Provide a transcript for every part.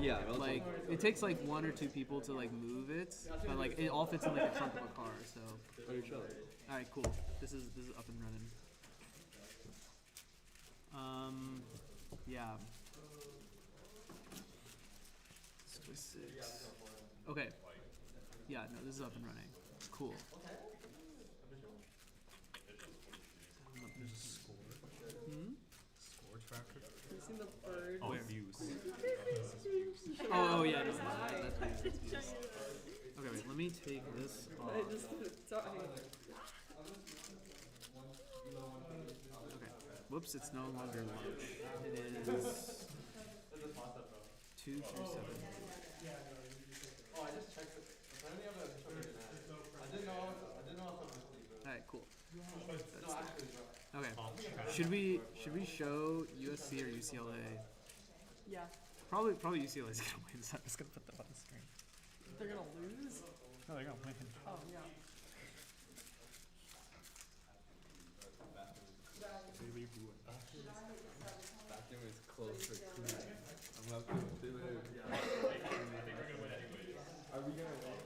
Yeah, like it takes like 1 or 2 people to like move it, but like it all fits in like the trunk of a car. So. All right, cool. This is up and running. Yeah. 6. Okay. Yeah, no, this is up and running. Cool. There's a score. Score tracker. Have you seen the bird? Oh, views. Oh yeah, no, that's views. Okay, wait. Let me take this off. I just sorry. Okay. Whoops, it's no longer launch. It is 2 through 7. Oh, I just checked it. Apparently, I didn't know. Alright, cool. Okay. Should we show USC or UCLA? Yeah. Probably UCLA is gonna win, so I'm just gonna put them on the screen. They're gonna lose? No, they're gonna win. Oh yeah. Vacuum is close to clean. I'm up to do it. I think we're gonna win anyway. Are we gonna win?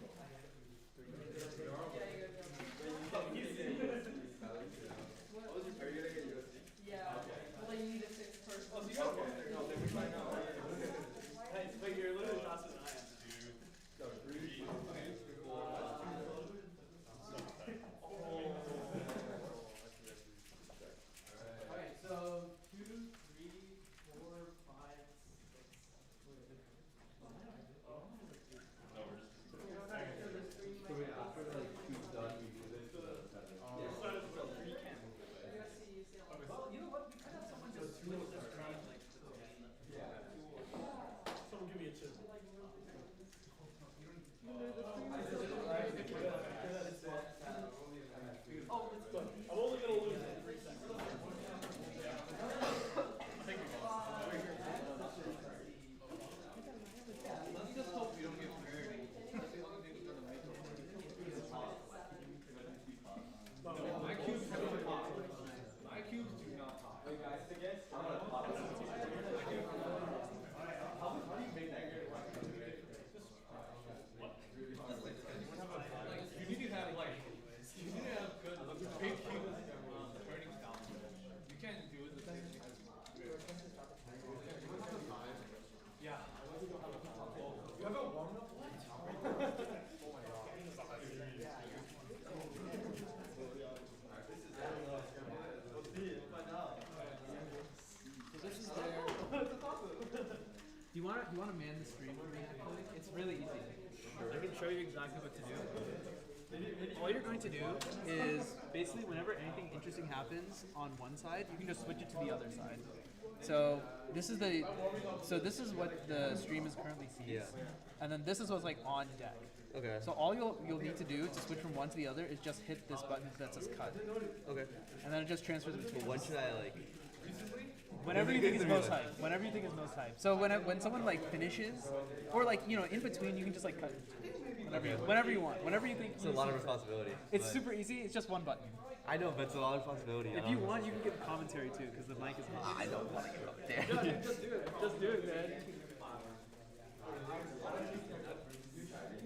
Are you gonna get USC? Yeah. Well, you need a 6th person. Oh, so you got one there. No, then we might not. Hey, but you're literally faster than I am. No, 3, 4, 5. Alright, so 2, 3, 4, 5, 6. So wait, after like 2's done, we move it to the 7. Well, you know what? We could have someone just flip the screen like Someone give me a chisel. Oh, it's good. I'm only gonna lose in 3 seconds. Let's just hope we don't get married. My cubes never pop. My cubes do not pop. Wait, guys, against I'm gonna pop it. How do you make that good? You need to have good big cubes turning style. You can't do it the same thing as yeah. You have a warm up? Oh my god. Let's see it. Find out. So this is there. You want to man the stream for me? Actually, it's really easy. I can show you exactly what to do. All you're going to do is basically whenever anything interesting happens on one side, you can just switch it to the other side. So this is what the stream is currently sees, Yeah. and then this is what's like on deck. Okay. So all you'll need to do to switch from one to the other is just hit this button that says cut, Okay. and then it just transfers between. But when should I like? Whenever you think is most hype. Whenever you think is most hype. So when someone like finishes, or like in between, you can just like cut whenever you want. Whenever you think. It's a lot of responsibility. It's but- super easy. It's just one button. I know, but it's a lot of responsibility. If you want, you can get commentary too, because the mic is. I don't want to get up there. Just do it. Just do it, man.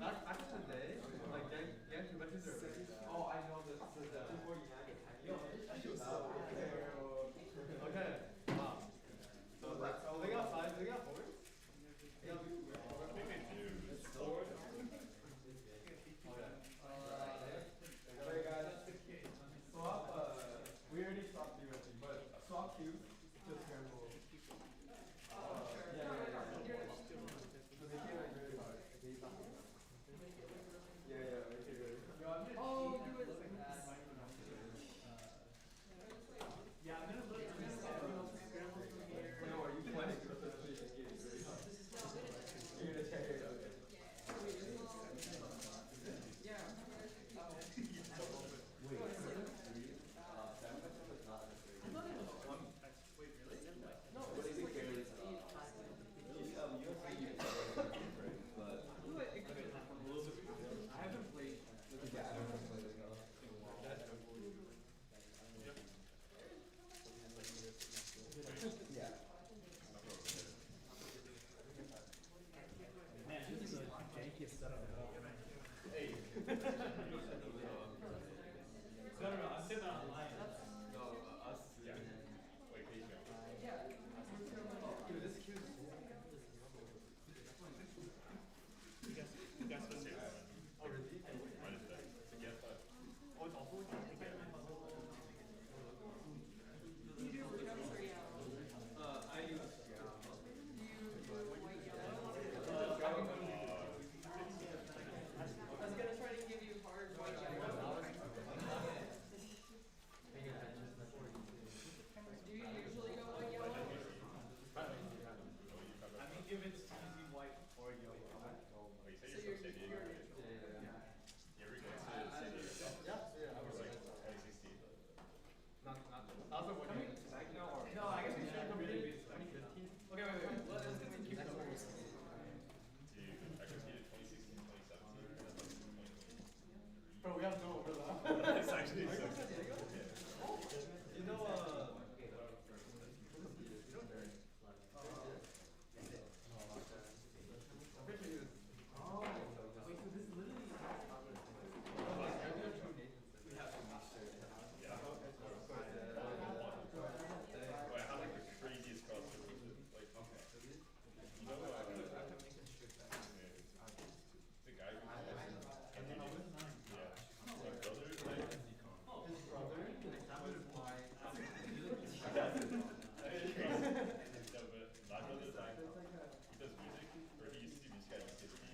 After today, like, get bunches are. Oh, I know this. Okay. Wow. So they got 5. They got 4. Okay, guys. Swap. We already swapped USC, but swap cubes to scramble. Yeah. Hey. No, I'm saying that online. No, us. Yeah. Wait, can you go? Dude, this cube is You guys the same one. Oh, really? Mine is better. Yeah, but. Oh, it's also like You do Rubik's or yellow? I use Do you do white yellow? I was gonna try to give you hard white yellow. Do you usually go white yellow? I mean, if it's easy white or yellow. Wait, So say you're you're from San Diego. you're You ever go to San Diego? Yeah, I was like, 2016. not, I was like, what do you mean? Back now or? No, I guess we should come in. 2015? Okay, wait. Let's get some cube numbers. Dude, I competed 2016, 2017, and then 2020. Bro, we have no overlap. It's actually so San Diego? You know, I'm pretty sure he was. Oh, wait, so this literally. Yeah. Well, I had like the craziest crossover with it. Like, you know, the guy who yeah. My brother, like, His brother? Why? no, but my brother's like, he does music, or he used to do music at UCLA.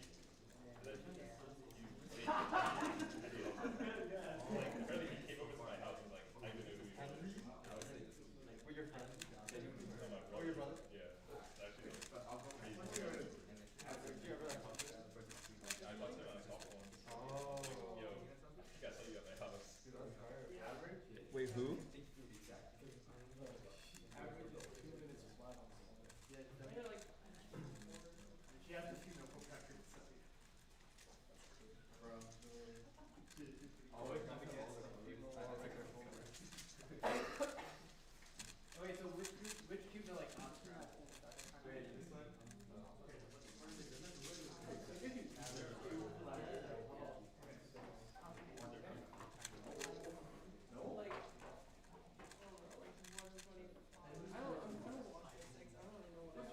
And then he played like, apparently he came over to my house and like, I didn't know who he was. I was like, Were your friends? no, my Or your brother? Yeah, actually, like, Do you ever like concert? I watched him on a couple ones. Oh. Yo, you guys saw you at my house. Dude, that's fire. Average? Wait, who? Average 2 minutes flat on song. They're like She has the female co-packer. Bro. Always navigate people are like their phone. Okay, so which cubes are like constant? Wait, this one? like I don't know, like 125. I'm kind of watching six. I don't really know what.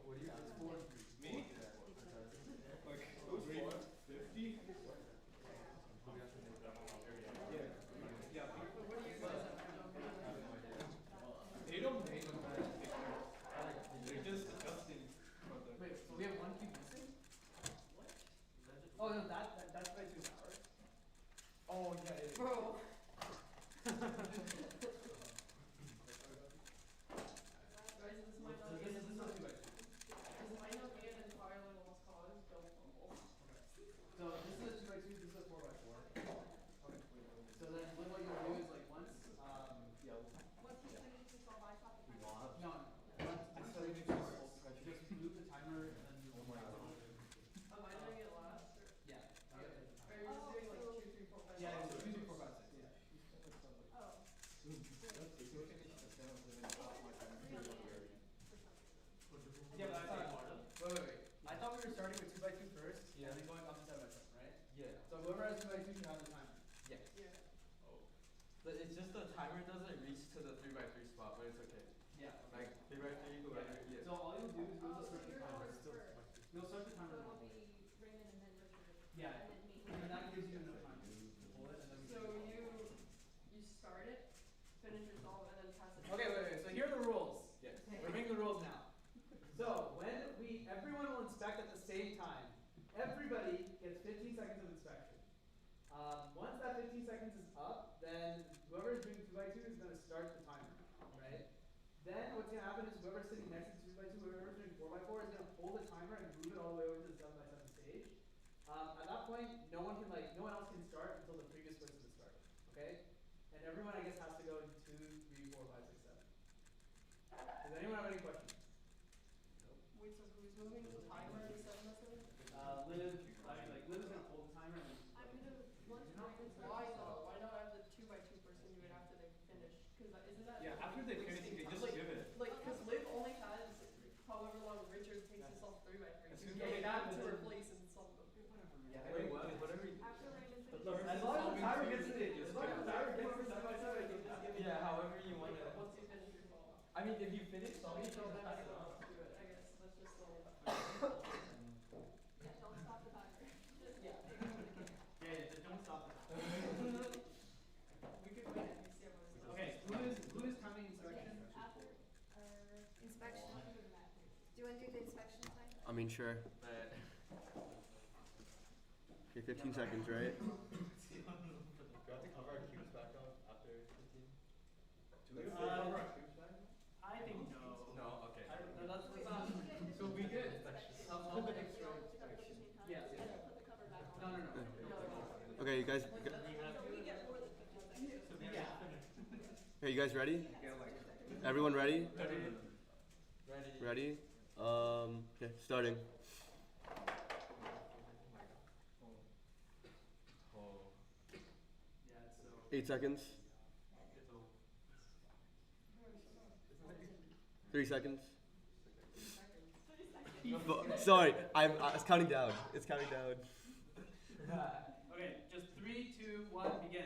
What do you ask for? Me? Like, who's 450? Yeah. What do you guys have for them? They don't make them bad. They're just adjusting. Wait, so we have one cube missing? What? Oh no, that's by 2 hours. Oh, yeah, it is. Bro. Guys, this might not be This is not 2 by 2. this might not be an entirely lost cause. Don't fumble. So this is a 2 by 2, this is a 4 by 4. Okay. So then what you'll do is like once Yeah. What's he gonna use this all by top of the no, once I you said just move the timer and then Oh my god. Am I doing it last? Or? yeah. Okay. Or you're just doing like 2, 3, 4, 5, Yeah, 6? it's 2, 3, 4, 5, 6, yeah. Oh. Yeah, but I thought wait. I thought we were starting with 2 by 2 first, Yeah. and then going up to 7 by 7, right? Yeah. So whoever has 2 by 2 should have the timer. Yeah. Yeah. But it's just the timer doesn't reach to the 3x3 spot, but it's okay. Yeah. Like 3x3, whoever. Yeah. So all you'll do is you'll Oh, just so start the you're timer. going first. You'll start the So timer. it'll be Raymond and then Richard. Yeah. And then me. And then that gives you enough time to pull it, and then we So can you start it, finish it all, and then pass it. Okay, wait. So here are the rules. Yeah. We're making the rules now. So when everyone will inspect at the same time. Everybody gets 15 seconds of inspection. Once that 15 seconds is up, then whoever is doing 2 by 2 is going to start the timer, right? Then what's going to happen is whoever's sitting next to 2 by 2, whoever's doing 4 by 4 is going to hold the timer and move it all the way over to the 7 by 7 stage. At that point, no one else can start until the previous person has started, okay? And everyone, I guess, has to go in 2, 3, 4, 5, 6, 7. Does anyone have any questions? Wait, so who's moving the timer to 7 by 7? Liv is going to hold the timer and I'm gonna. Why though? Why Cause isn't that? Yeah, after they finish, you can just like, give it. Like, cause Liv only has however long Richard takes to solve 3x3. As He's soon as getting they that happen, to then- replace and solve them. Yeah, Wait, what? Whatever you. After Raymond But finishes. look, as long as the timer gets it, As just long give as it. the timer gets Whoever's it, side by side, you just give it. Yeah, however you want Like, it. once you finish your solve. I mean, if you finish So solving, you you don't can have pass it to on. do it, I guess. That's just the only. Yeah, don't stop the timer. Just Yeah. Yeah, just don't stop it. We could wait and see everyone's. Okay, who is timing inspection? After, inspection. Do you want to do the inspection time? I mean, sure. Okay, 15 seconds, right? Do we have to cover our cubes back up after 15? Do we have to cover our cubes back? I think no. No, okay. No, that's not. So we good. How many extra? Yeah. Put the cover back on. No. Okay, you guys. So we get more than 15 seconds. Yeah. Okay, you guys ready? Everyone ready? Ready. Ready? Okay, starting. Oh. Yeah, it's so. 8 seconds. It's over. 3 seconds. Sorry, it's counting down. It's counting down. Okay, just 3, 2, 1, begin.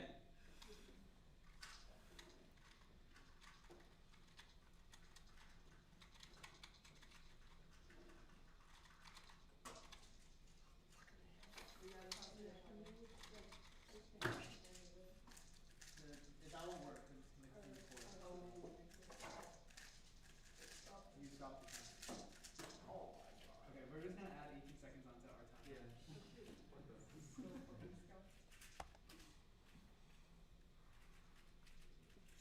That won't work. You stop the time. Okay, we're just gonna add 18 seconds onto our time. Yeah.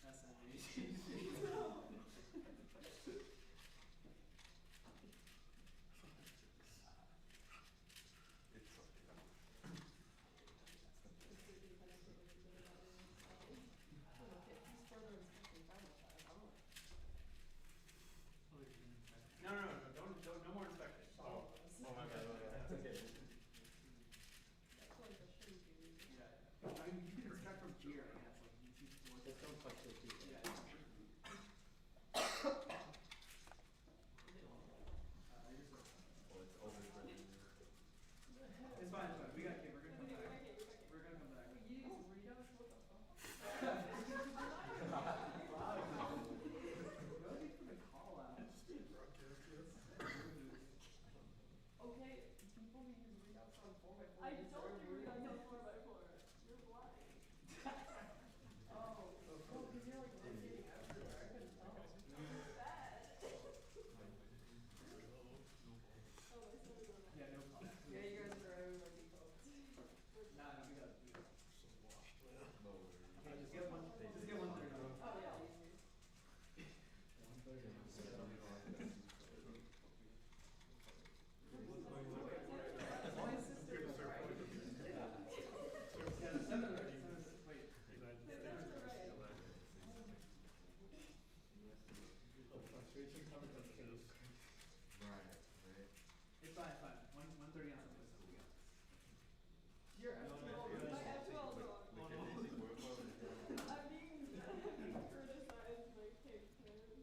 That's amazing. No, no more inspection. Oh my bad. That's okay. Yeah. I mean, you can inspect from here, I guess, like you see force. Just don't touch the cube. Yeah. You're so Oh, it's overspread. It's fine, it's fine. We got it. We're gonna come back. We're gonna come back. We use readouts, what the fuck? Really for the call out. Okay, people who use readouts on 4x4. I don't do readouts on 4x4. You're blind. Oh, because you're like rotating everywhere. I couldn't tell. Bad. Yeah, no problem. Yeah, you guys are driving my default. Nah, no, we got it. No worries. Okay, just get one. Just get 130. Oh, yeah, easy. Yeah, the 7 already. Wait. It's fine, it's fine. 130 on some of this stuff. We got this. You're F12. My F12 dog. I'm being criticized by Kate Karen.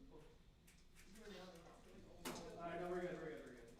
You're yelling at me. Alright, no, we're good, we're good, we're good.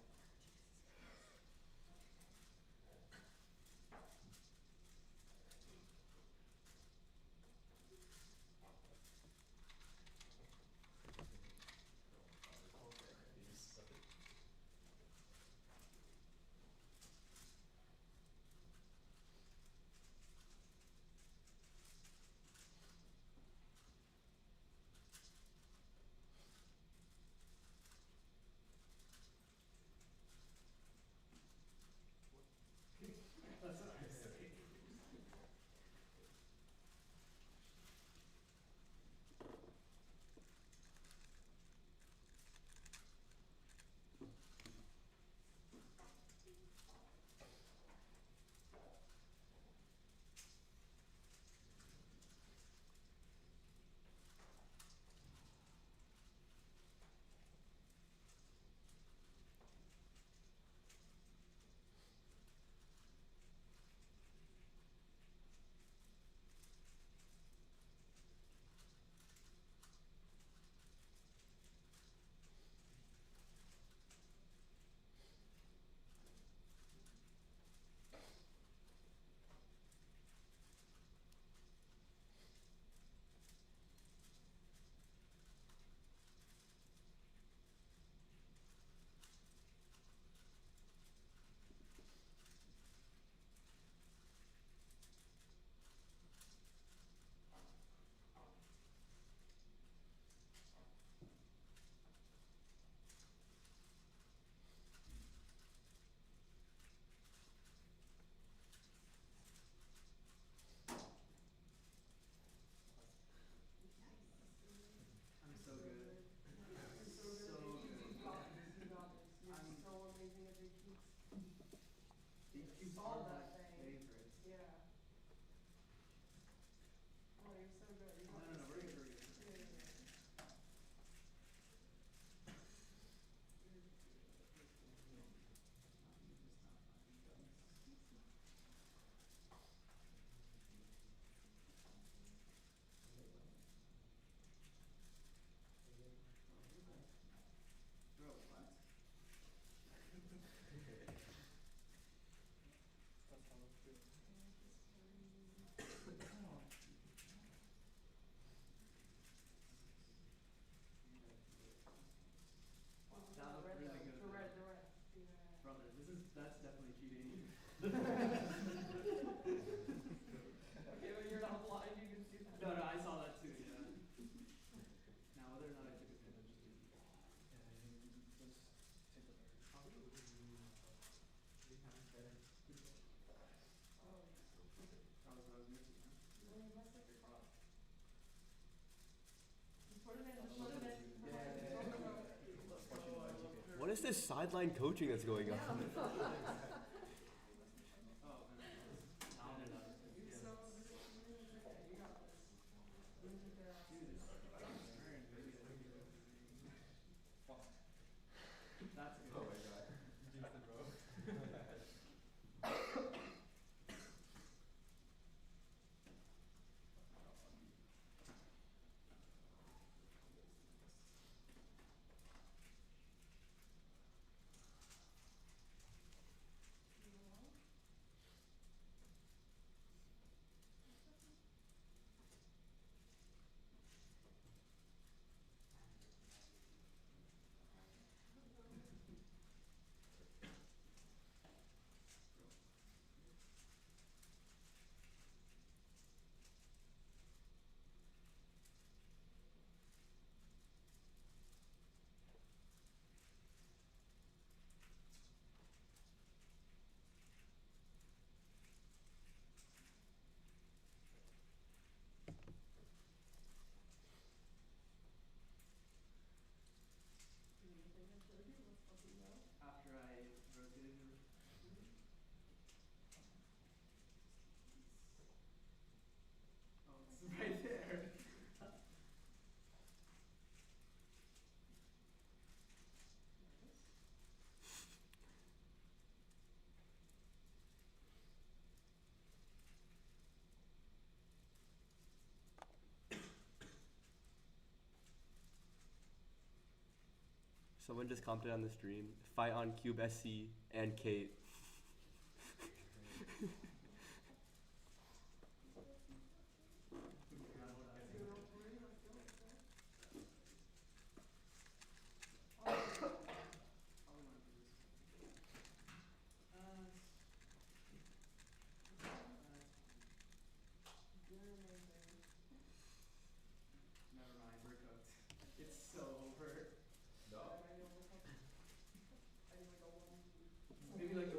is this sideline coaching that's going on? Oh my god. Jinxed it, bro. After I rotated the oh, it's right there. Someone just commented on the stream. Fight on CubeSC and Kate. Never mind, we're cooked. It's so over. No? Maybe like the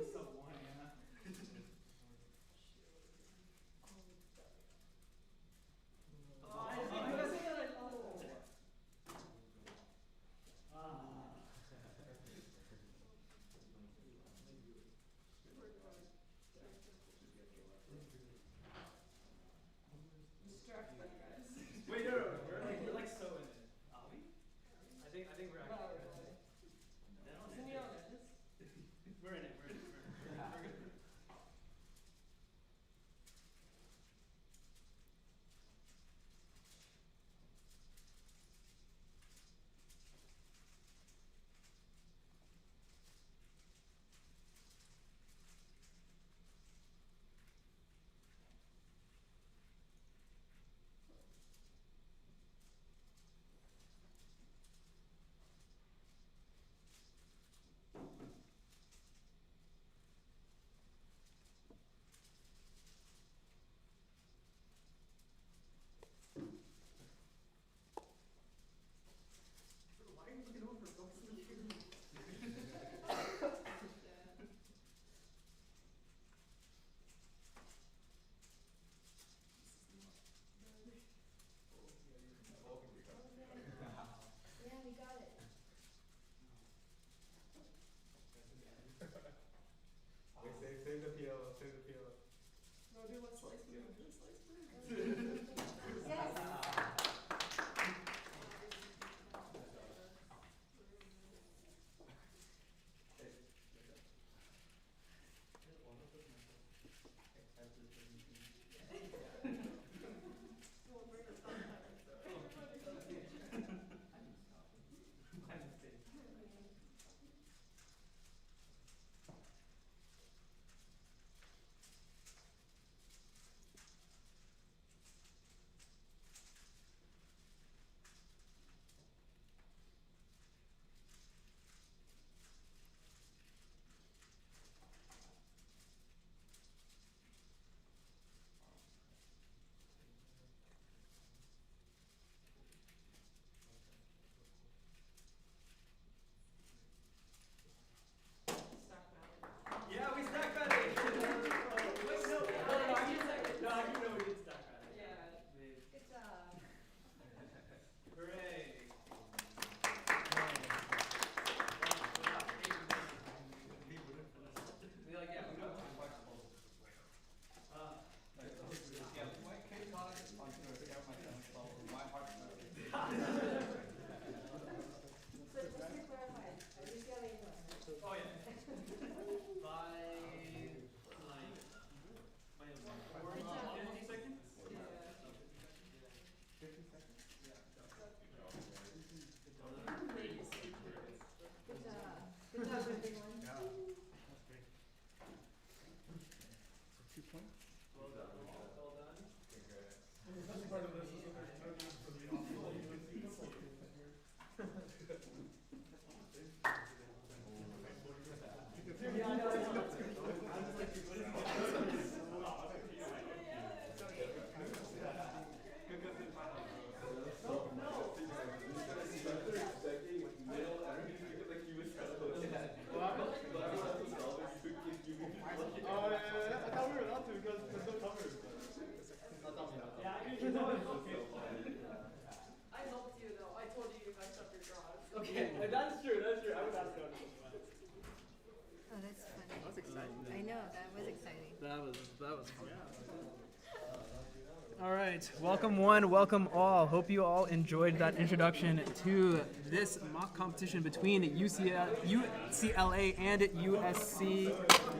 All right, welcome one, welcome all. Hope you all enjoyed that introduction to this mock competition between UCLA and USC.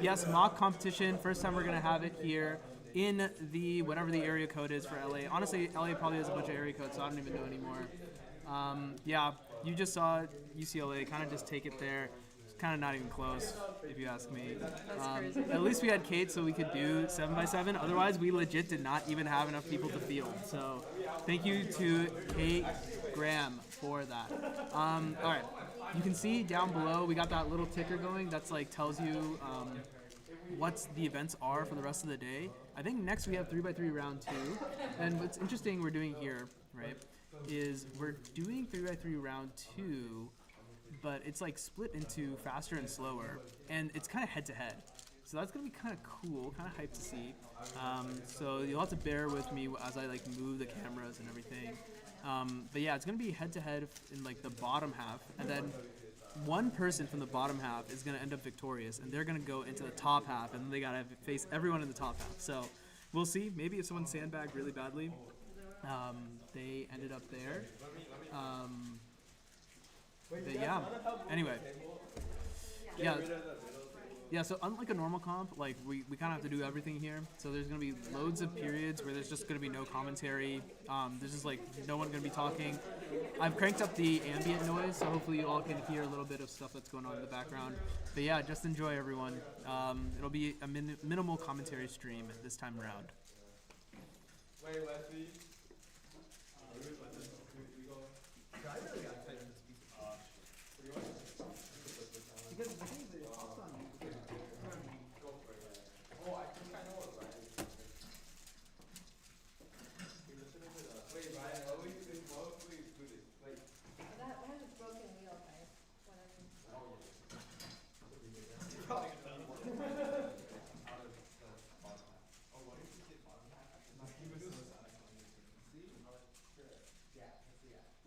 Yes, mock competition. First time we're gonna have it here in the whatever the area code is for LA. Honestly, LA probably has a bunch of area codes, so I don't even know anymore. Yeah, you just saw UCLA kind of just take it there. Kind of not even close, if you ask me. crazy. At least we had Kate, so we could do 7x7. Otherwise, we legit did not even have enough people to field. So, thank you to Kate Graham for that. All right, you can see down below we got that little ticker going. That's like tells you what the events are for the rest of the day. I think next we have 3x3 round 2, and what's interesting we're doing here, right, is we're doing 3x3 round 2. But it's like split into faster and slower, and it's kind of head-to-head. So that's gonna be kind of cool, kind of hyped to see. So you'll have to bear with me as I like move the cameras and everything. But yeah, it's gonna be head-to-head in like the bottom half, and then one person from the bottom half is gonna end up victorious, and they're gonna go into the top half, and they gotta face everyone in the top half. So we'll see. Maybe if someone sandbagged really badly, they ended up there. But yeah, anyway, yeah, so unlike a normal comp, like we kind of have to do everything here. So there's going to be loads of periods where there's just going to be no commentary. There's just like no one going to be talking. I've cranked up the ambient noise, so hopefully you all can hear a little bit of stuff that's going on in the background. But yeah, just enjoy everyone. It'll be a minimal commentary stream this time around. Wait, Leslie. Because the thing is, it pops on you. Oh, I think I know it, Ryan. Wait, Ryan, what would you do this? Like, That has a broken wheel, guys. Whatever. oh,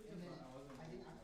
And then I think after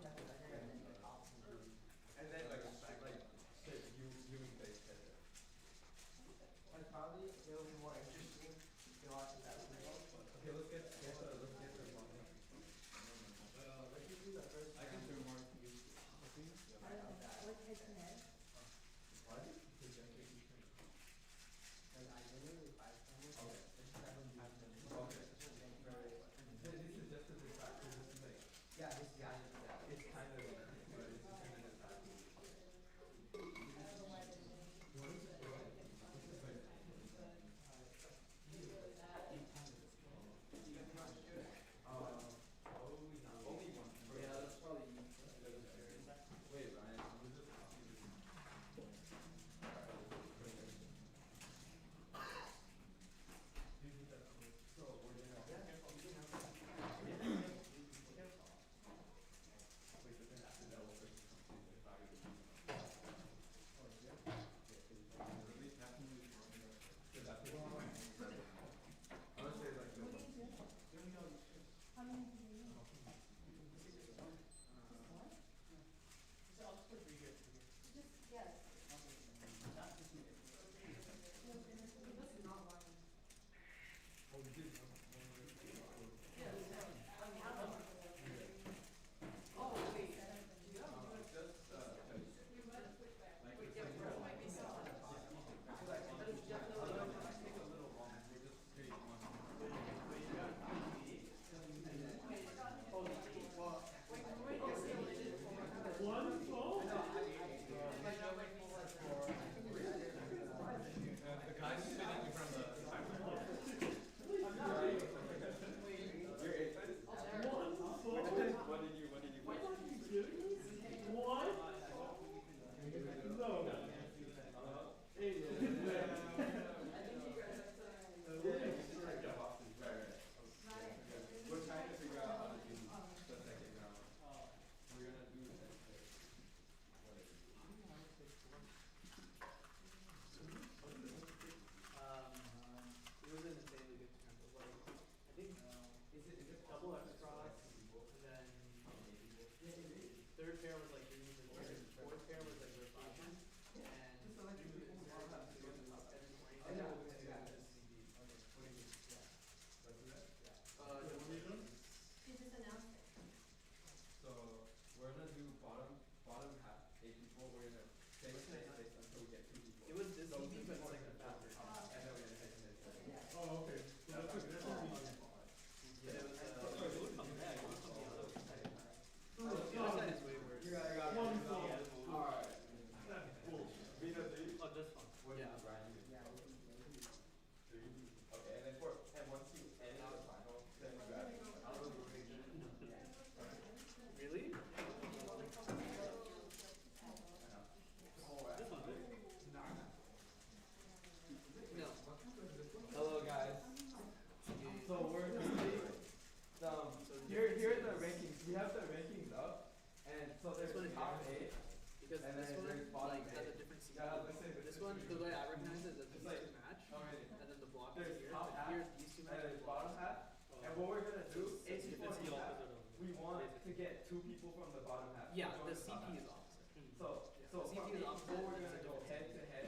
what we're gonna do, It's the opposite of. we want to get 2 people from the bottom half. Yeah, to join the top CP half. is opposite. So The CP from is each opposite, goal we're it's gonna a go different head to thing. head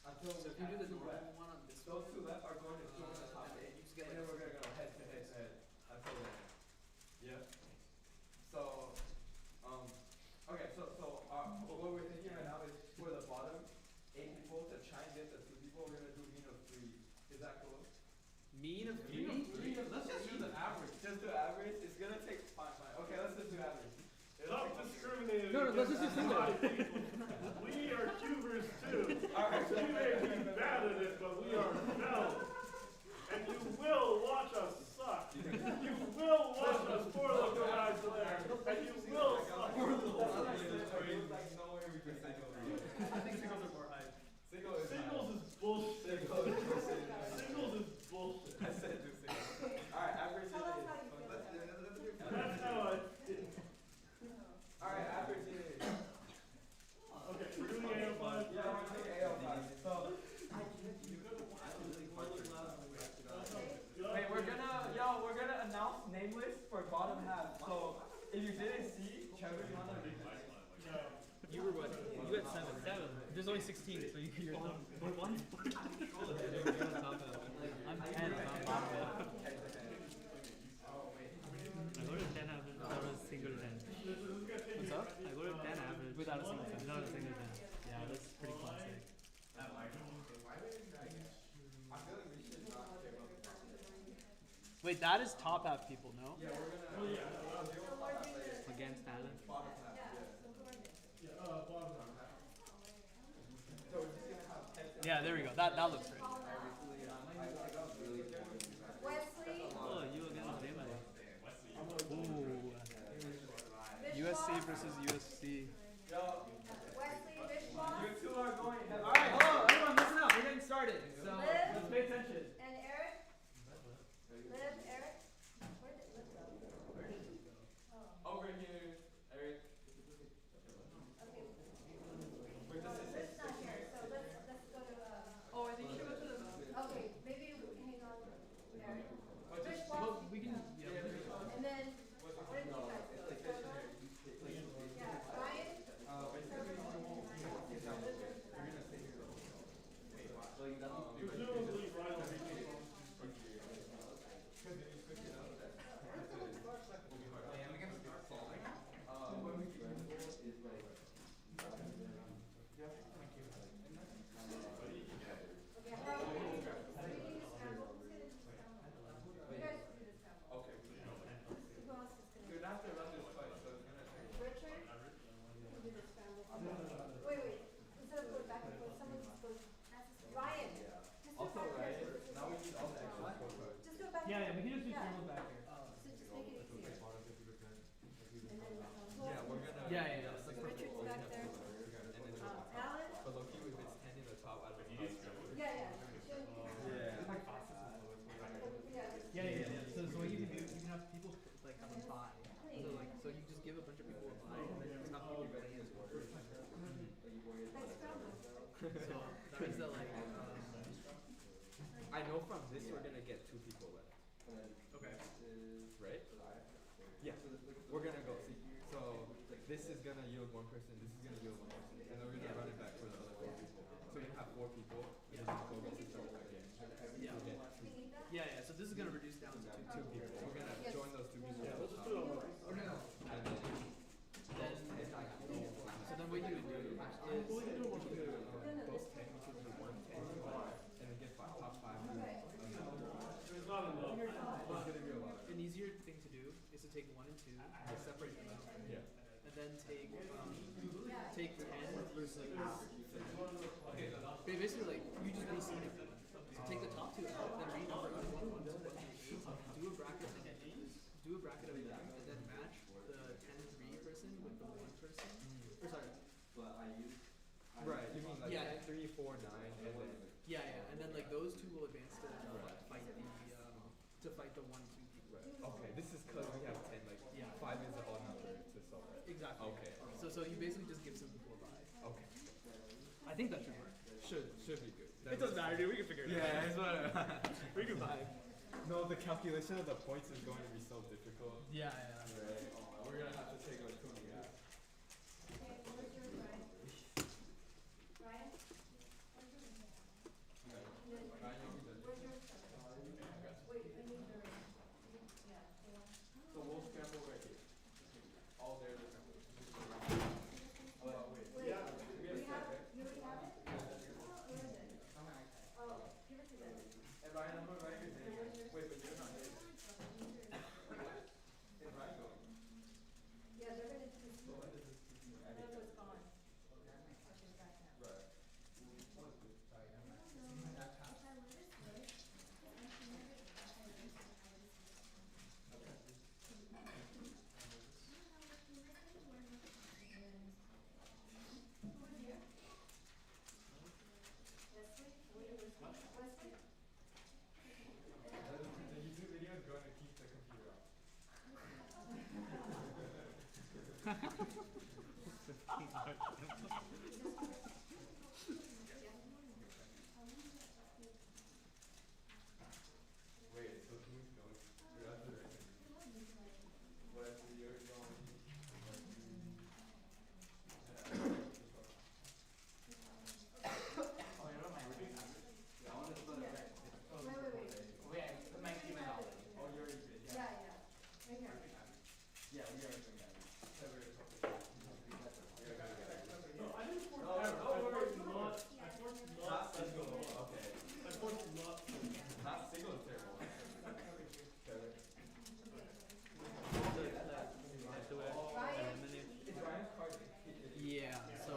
until So we if you do have the 2 left. normal one on this Those one, 2 left are going to join the top and 8. you just get And like then we're gonna go head to head to head until then. Yeah. So, okay, so what we're thinking right now is for the bottom 8 people to try and get the 2 people, we're gonna do mean of 3. Is that cool? mean of Let's just do the average. Just do average. It's gonna take fine. Okay, let's just do average. Stop discriminating. No, let's just do single. We are cubers too. Alright. We may be bad at it, but we are fellows. And you will watch us suck. You will watch us pour the guys there. And you will suck. Like no way we can say no. I think singles are more hype. Singles is bullshit. Singles is bullshit. I said do singles. Alright, average Tell us is. how you feel about it. That's how I did. Alright, average is. Okay, we're doing AO5. Yeah, we're gonna take AO5. So wait, we're gonna announce name list for bottom half. So if you didn't see, Trevor, you wanna read? You were what? You had 7. There's only 16, so you're top. What one? I'm 10. I'm bottom half. I got a 10 average without a single 10. What's up? I got a 10 average Without a single 10. without a single 10. Yeah, that's pretty classic. Wait, that is top half people, no? Yeah, we're gonna. Against talent. Yeah, there we go. That looks great. Wesley, Oh, you against Damon. Ooh. USC versus USC. Wesley, Vishwas, You 2 are going head. Alright, hello, everyone, listen up. We're getting started. So Liv, let's pay attention. and Eric. Liv, Eric. Where did Liv go? Oh, Over here, Eric. okay. Wait, this is Liv's not here, so let's go to, Oh, I think you should go to the. okay, maybe you hang on, Eric. Well, Vishwas, We can. Yeah. and then, where did you guys go? Yeah, Ryan. Presumably, Ryan will be Okay, how are we gonna do this? Are you gonna scramble? Who's gonna do scramble? You guys do the scramble. Okay. Who else is gonna? You're not to run this twice, so it's gonna take. Richard? Who did the scramble? Wait, instead of going back and forth, someone just goes, Ryan. Just do Also, it back right, there. now we need all the extra scorecards. Just do it back Yeah, there. we can just do Yeah. scrambles back here. So just make it easier. And then, Yeah, we're gonna. Yeah. Richard's back there. Alan? But low-key, if it's 10 in the top, I don't know. Yeah. Shouldn't be. Yeah. So what you can do, you can have people like have a buy. So you just give a bunch of people a buy, and then you just have people play in order. That's scramble. So that means that like. I know from this we're gonna get 2 people left, Okay. right? Yeah. We're gonna go. See, so this is gonna yield 1 person. This is gonna yield 1 person, and then we're gonna run it back for the other 4 people. So we're gonna have 4 people. And then we'll go against each other again. Yeah. We'll get We need that? Yeah. So this is gonna reduce down to 2 people. We're gonna Yes. join those 2 people. Yeah, at let's the just top. do it. And then So then what you would do is those 10, which would be 110, and then get top 5. There's not enough. It's gonna be a lot. an easier thing to do is to take 1 and 2, separate them out, Yeah. and then take 10 versus. Basically, like you just basically take the top 2 out, then renumber each one 1 to 8, do a bracket of 8, and then match the 10-3 person with the 1 person. Or sorry. Right. You mean like Yeah. 10, 3, 4, 9, and then. Yeah, and then like those 2 will advance to fight the 1-2 people. Right. Okay. This is because we have 10. Like Yeah. 5 is the odd number to solve it. Exactly. Okay. So you basically just give some people a buy. Okay. I think that should work. Should be good. It doesn't matter, dude. We can figure it out. Yeah, it's whatever. We can buy. No, the calculation of the points is going to be so difficult. Yeah. Right. We're gonna have to take like 2 minutes. Okay, where's yours, Ryan? Ryan? Where's yours? Ryan, you can Where's yours? Wait, I need your, yeah, the one. So we'll scramble right here. All there. Wait. Wait, Yeah. we have, you already have it? Where is it? Oh, give it to them. And Ryan, I'm gonna write your name. Wait, but you're not here. Is Ryan going? Yeah, they're gonna do this. Remember it's gone. Okay, back now. Right. The YouTube video is going to keep the computer off. Wait, so who's going? You're not the right. Wesley, you're going. Oh, you know my Rubik app? Yeah, I wanted to put it right. Wait. Wait, I put my key in my wallet. Oh, you already did. Yeah, yeah. Right here. Yeah, we are doing that. No, I didn't force Oh, ever. oh, I wait, forced not. I forced not. Not single. Okay. I forced not. Not single is terrible. Taylor. Ryan? It's Ryan's card. Yeah. So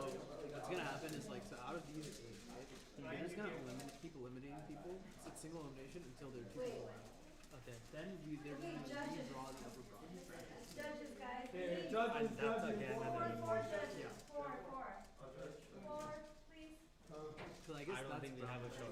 what's gonna happen is like, so out of these 8, right? You're just gonna keep eliminating people. It's like single elimination until there are 2 people Wait. left. Okay. Then they're Okay, gonna judges. redraw the upper bracket. Judges, guys. Here, please. judges, That's judges. again and Four, then. four judges. Yeah. Four, please. So I guess I don't that's think we have a shot.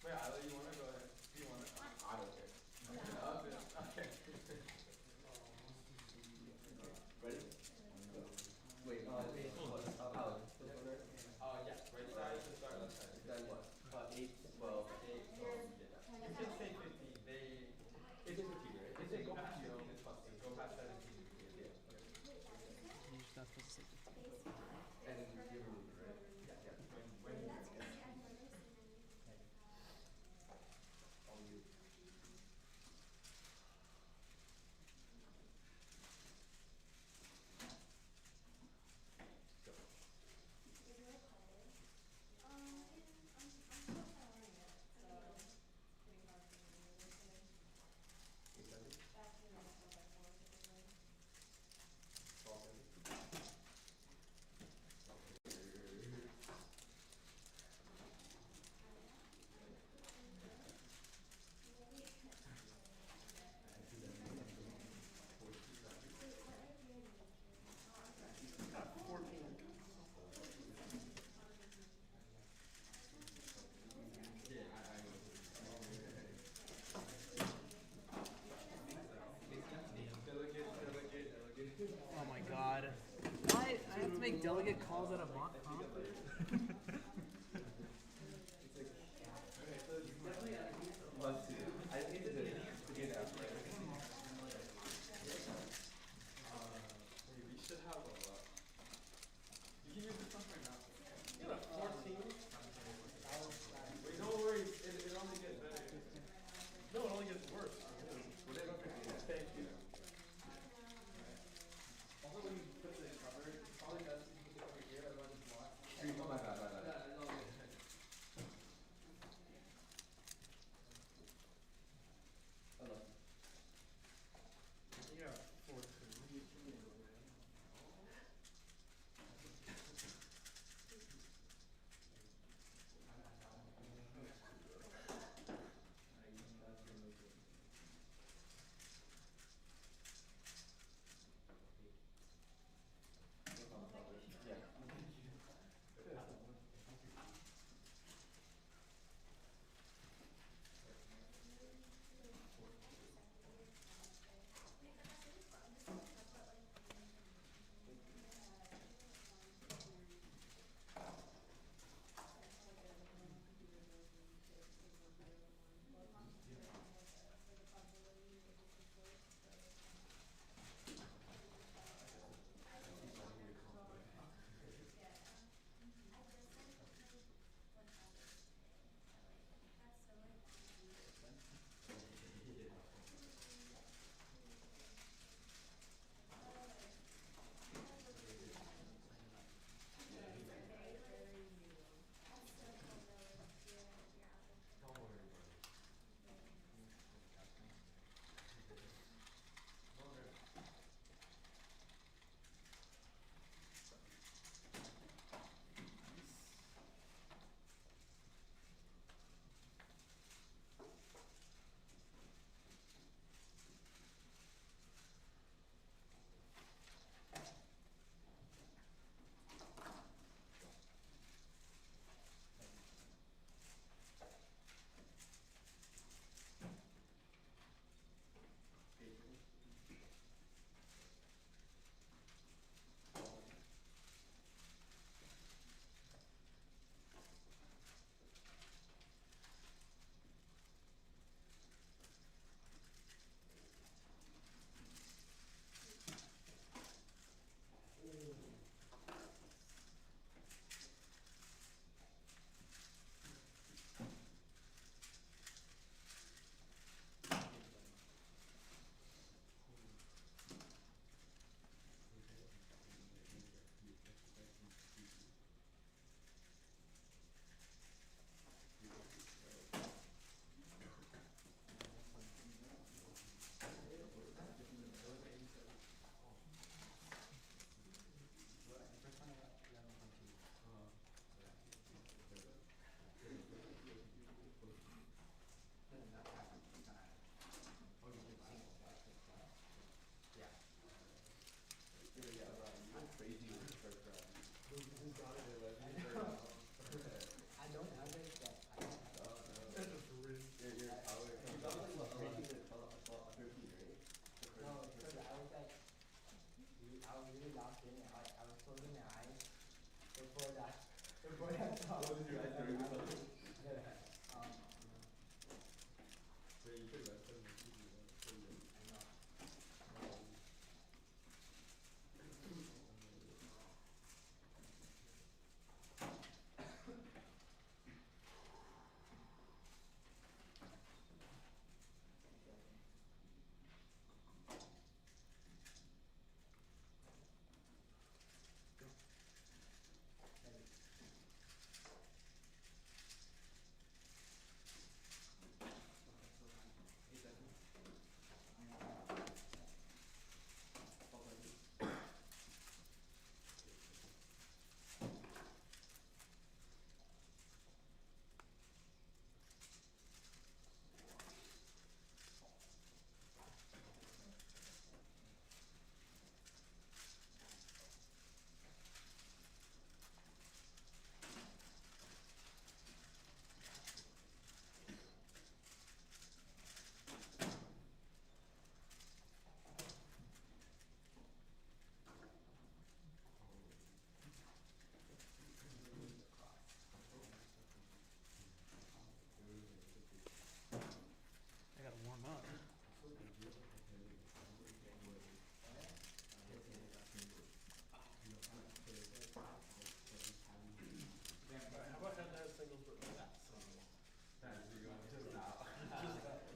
Wait, Isla, you wanna go ahead? Do you wanna? I don't care. Okay. Ready? Wait, Alex. Yeah, right side to start, left side. Then what? 8, 12. You can say 15. They. It's 15, right? If they go past 15, it's fine. Go past 17, yeah. You just have to say And give a ruler, right? Yeah. When All you. Oh my god. Why? I have to make delegate calls at a mock comp? Let's see. I think it's a good after. we should have a lot. You can use this one for now. You got 14. Wait, don't worry. It only gets better. No, it only gets worse. Thank you. Also, when you put the cover, it's probably best if you put the cover here, otherwise it's blocked.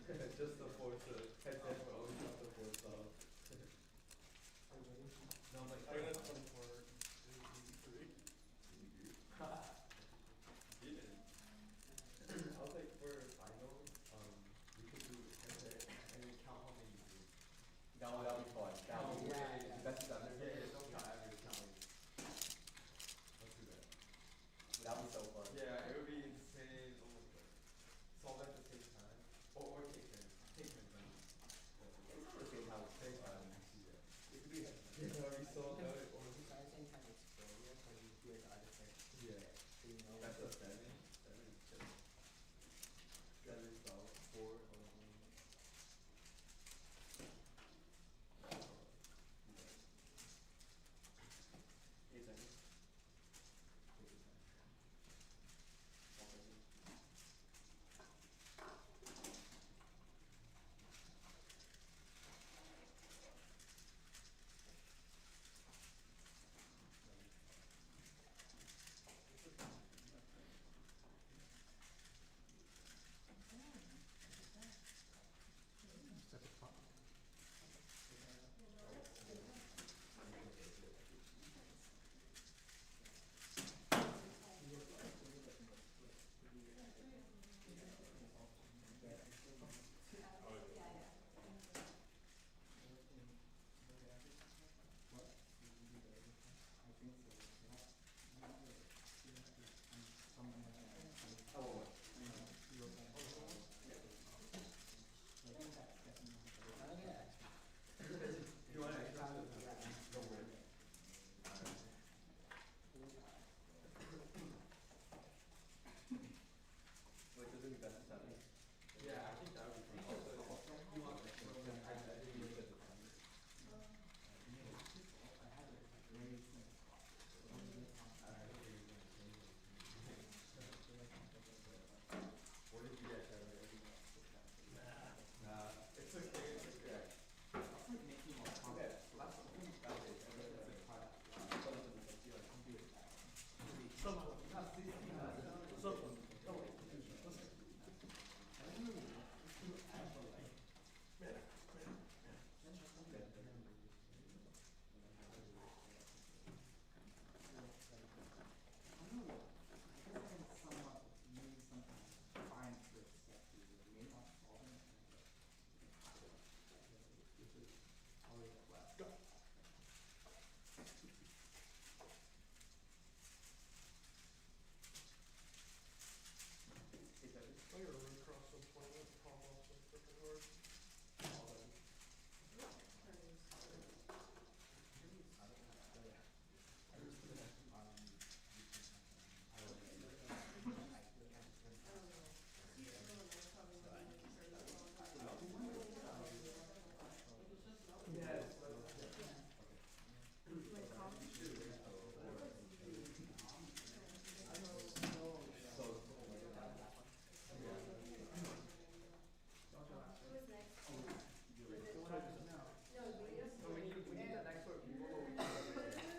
Just the force headset for always have the force off. No, I'm like, I got 24. Even. I was like, for final, we could do headset and then count how many you do. That'll be fun. That'll be best is under. Yeah, don't count average, count like. Let's do that. That'll be so fun. Yeah, it would be insane. Oh my god. Solve at the same time. Or take turns. Take turns, I mean. It's not the same time. Take time. Yeah. It could be headset. Yeah, that'd be so good. Yeah. That's a 7. 7 is chill. 7 is solid. 4 8 seconds. You want extra? Don't worry. Wait, does it be best of 7? Yeah, I think that would be fun. Also, you want extra? I think you look at the time. What did you get, Trevor? Nah. It's okay, it's okay. Okay, last one. That's it. I gotta run across some planet, pop off some freaking hard. Who was next? No, video. So we need the next for people, but we can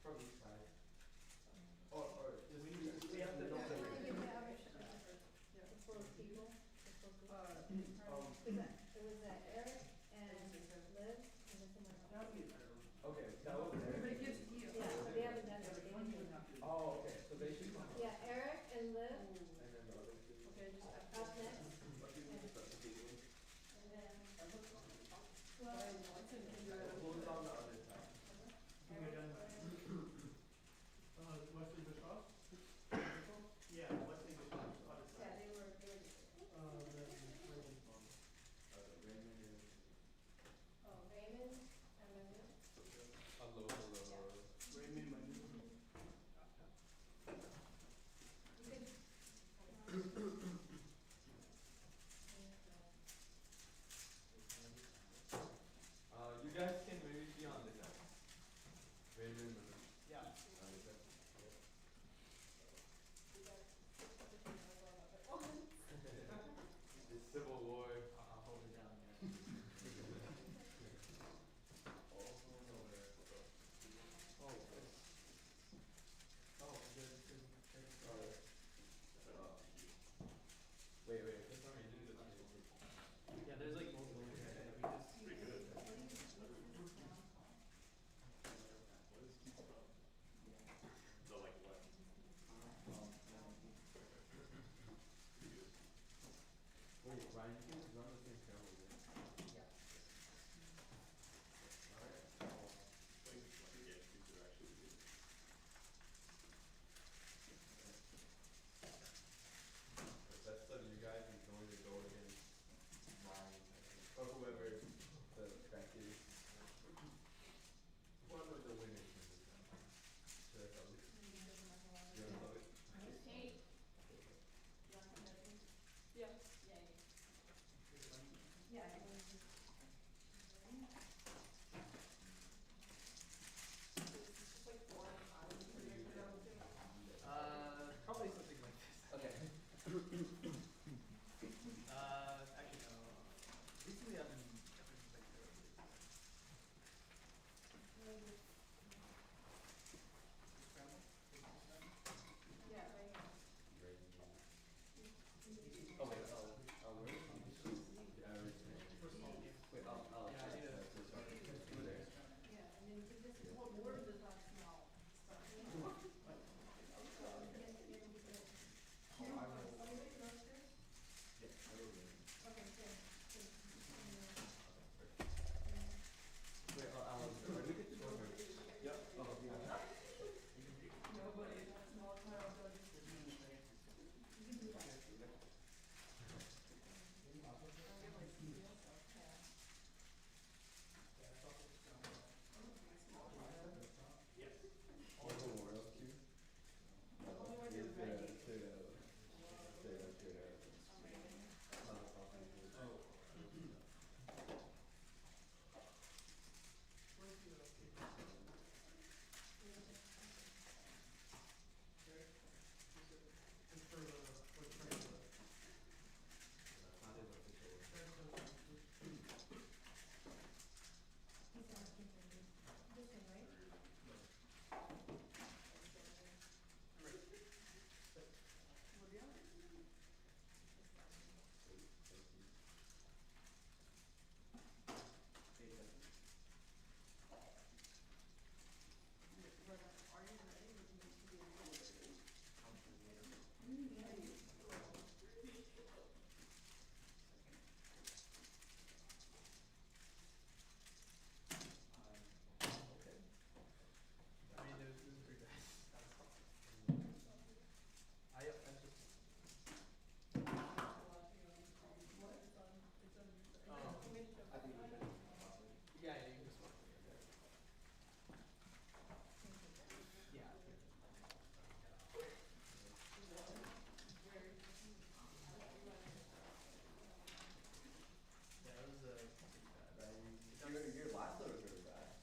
from each side. Or just we have to know I the wanna give the average first. The 4 people, the 4 groups. It was Eric and Liv and then someone else. Okay, that was there. Yeah, but they haven't done it. They haven't done it. Oh, okay, so they should come. Yeah, Eric and Liv, And then the other two. up next. Who's on the other side? Wesley Bischoff? Yeah, Wesley Bischoff. Yeah, they were. Raymond is. Oh, Raymond and Manu. Hello, hello. Raymond Manu. You could. You guys can maybe be on you can just run the same trail with it. Yeah. Alright. Like, yeah, cubes are actually good. The best of you guys is going to go against mine, or whoever the best is. Whoever the winner is this time. Should I tell you? You wanna tell it? Kate. Yeah. Yeah. It's like 4 and 5. Probably something like this. Okay. Actually no. Recently I've been like Yeah, right here. Oh wait, where is he? Yeah, right there. Wait, Yeah, I need to- over there. Yeah, and then you can just. What word does that smell? Yeah, I will win. Okay, good. Wait, are we get shorter? Yep. Oh, yeah. Nobody, that's not how it does. Memorial queue? Only when you're ready. He's asking for this one, right? Are you ready? Would you like to be able I mean there's three guys. I just I think we should. yeah, you can just walk. Yeah. Yeah, it was Your last one was really bad.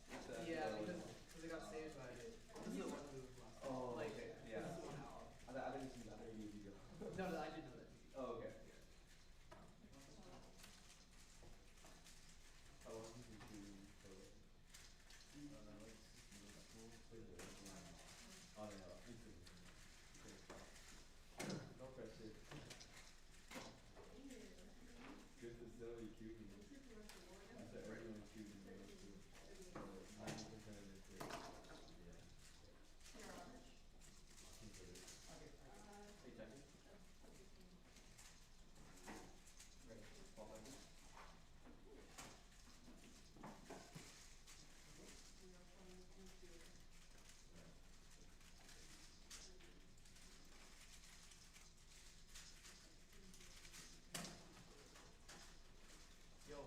yeah, because it got saved by this is the one who lost. Oh, Like, okay, this yeah. is the one out. I think it's another easy go. No, I didn't know that. Oh, okay. How long did you do for like? Oh no, no pressure. Good facility cubing. I said everyone cubing those too. 90% of it is great. Yeah. Hey, check it. Right, 12 seconds. Yo,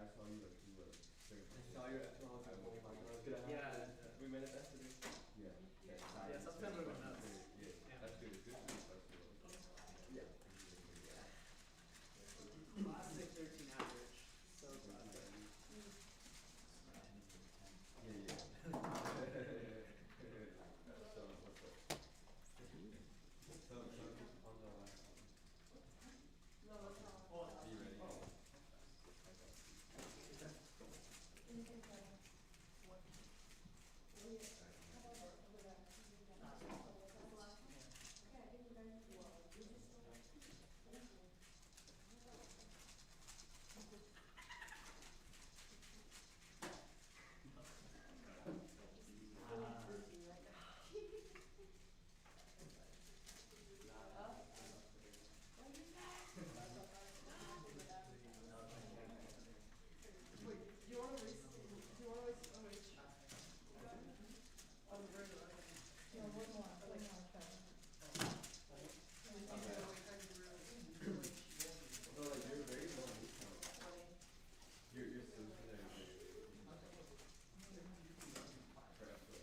I saw you like do like I saw your F1 I was like, oh my god, it's gonna Yeah. happen. We manifested it. Yeah. Yeah, September would be nuts. Yeah, Yeah. that's good. It's good to be flexible. Yeah. Classic 13 average. So classic. Yeah, yeah. So what's up? So on the last one. No, that's not. Are you ready? Wait, do you wanna race? Do you wanna race? Oh, wait. On the regular. No, one more, try. No, like you're very low in count. You're so good at it. For F1.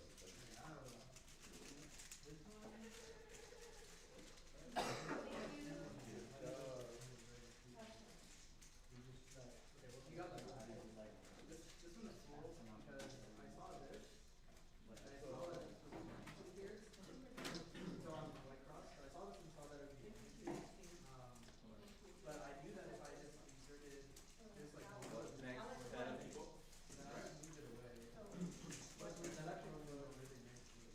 You got like this one is cool because I saw this. And I saw that this was here. So I'm like cross, but I saw this and saw that it would be but I knew that if I just inserted this like Next set of people. then I would move it away. But that actually would go really nicely.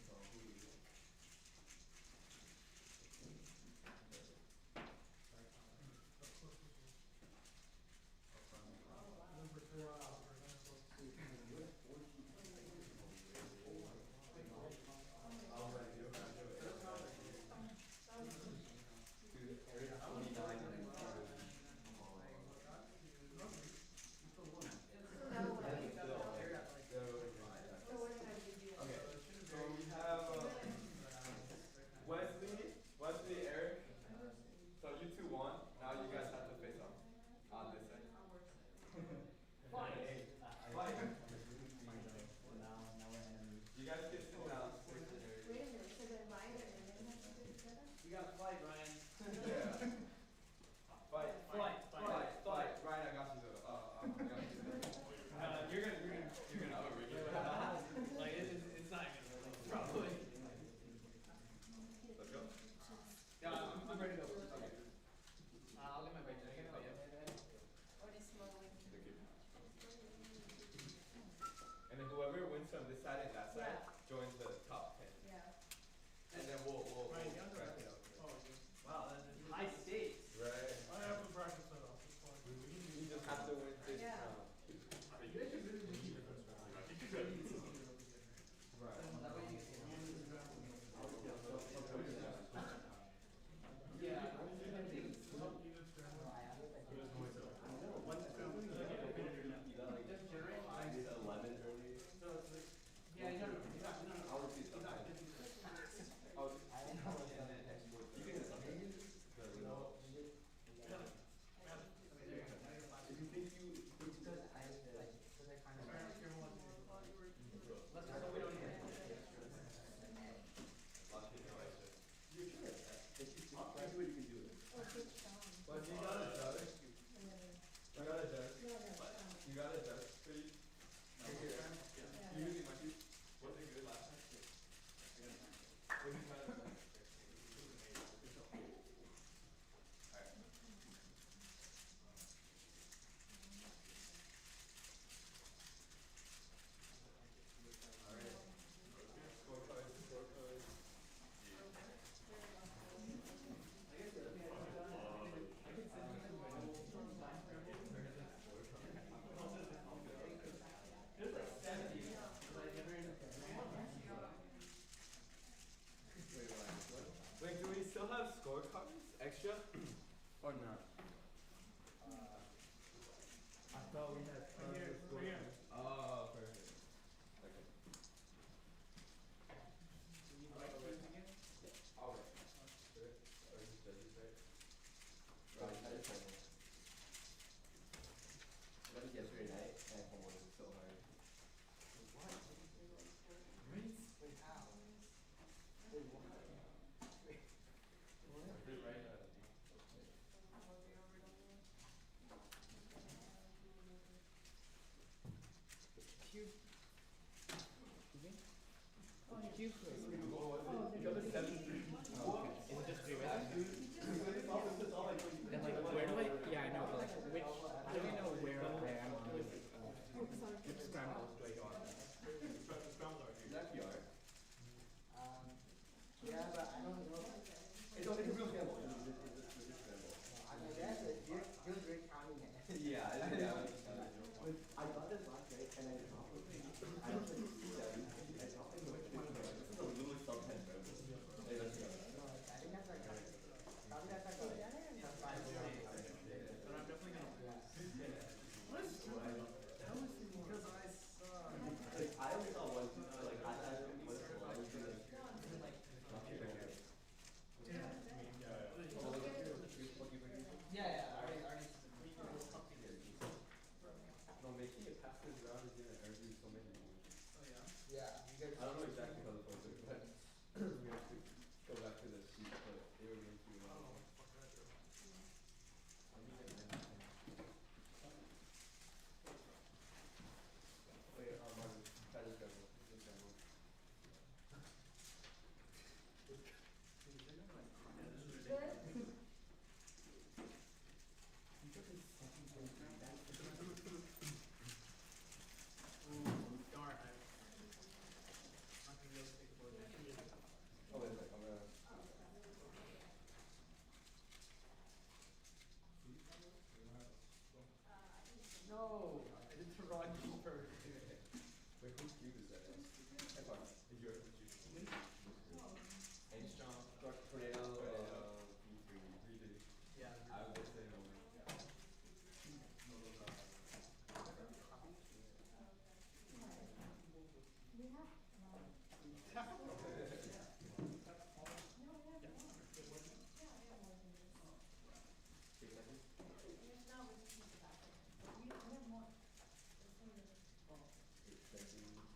Dude, Eric 29. Okay, so we have Wesley, Eric. So you two won. Now you guys have to face off on this side. Fight. You guys can sit down. Wait a minute, so then Ryan and Lynn have to do it together? You got to fight, Ryan. Yeah. Fight. Ryan, I got you though. I got you. You're gonna overreach it. Like it's not even really probably. Let's go. Yeah, I'm ready to go. Okay. I'll get my break. I can fight you. Already smuggling. Thank you. And then whoever wins from this side and that side joins the top 10. Yeah. And then we'll Right, you crack guys it are- out. Oh, yeah. Wow, that's high stakes. Right. I have to practice that off. It's fine. You just have to win this Yeah. round. Right. That way you can Yeah, no, you got, no, I'll repeat that. Oh, and then export. You can just the result. If you think you Oh, good job. But you got a judge. And then, You got a judge. no, no, You got a judge. So you yeah. usually my shoes. Was it good last time? Was it kind of Alright. Alright. Scorecards. There's like 70. Like Wait, do we still have scorecards extra? Or not? I thought we had tons of scorecards. Oh, perfect. Okay. Alright. Or just judges, right? Right, I just That was yesterday night. cube? Oh, You got the 7-3. Is it just 3 ways? It's all like when you Then like where do I? Yeah, I know, but like which? How do I know where I am on this? Which scrambles do I go on? Is that PR? Yeah, but I don't know. It's a real scramble. It's a legit scramble. I mean, that's a you're great counting it. Yeah, I got this last night and I dropped it. I was like, I dropped it with my This is a little sub 10 scramble. Hey, let's go. I think that's like, probably that's like a top 5 or something. But I'm definitely gonna. Like, I only saw one, like, I was I was gonna, not sure. Yeah, I already. No, making it past this round is gonna earn you so many points. Oh yeah. Yeah, you guys. I don't know exactly how the points are, but we have to go back to the sheet, but they were going to Wait, Marvin, try this scramble. This scramble. Darn, I'm not gonna be able to take a board. Oh, wait a sec, I'm gonna. No, I did the wrong key first. Wait, whose cube is that? That's fine. It's yours. And tornado, B3. Yeah. I would say no. We have, Take seconds. no, we just need the back. We have more. This one is- 8 seconds.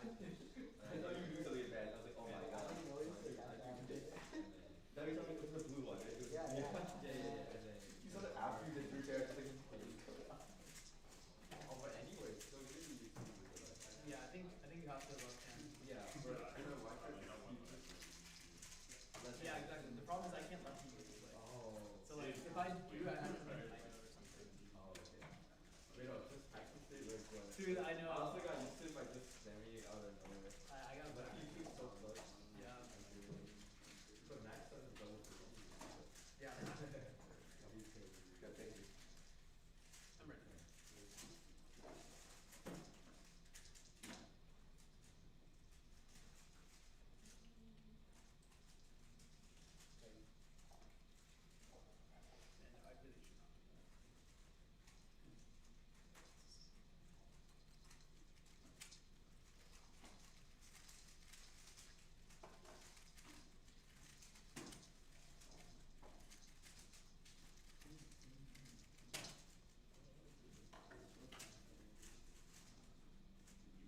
I thought you knew something advanced. I was like, oh my god. Then we told me it was the blue one, right? It was Yeah. And then you saw that after you did 3 carrots, like, oh, but anyway, so maybe you Yeah, I think you have to left hand. yeah, but I know why Yeah, exactly. The problem is I can't left hand this way. Oh. So like if I do, I have to make a high note or something. Oh, okay. Wait, no, just practice it like what? Dude, I know. I also got used to it by just spamming it out of nowhere. I got Like back. you keep so close. Yeah. But Max doesn't double for me. Yeah. He's crazy. Good, thank you. I'm ready. And I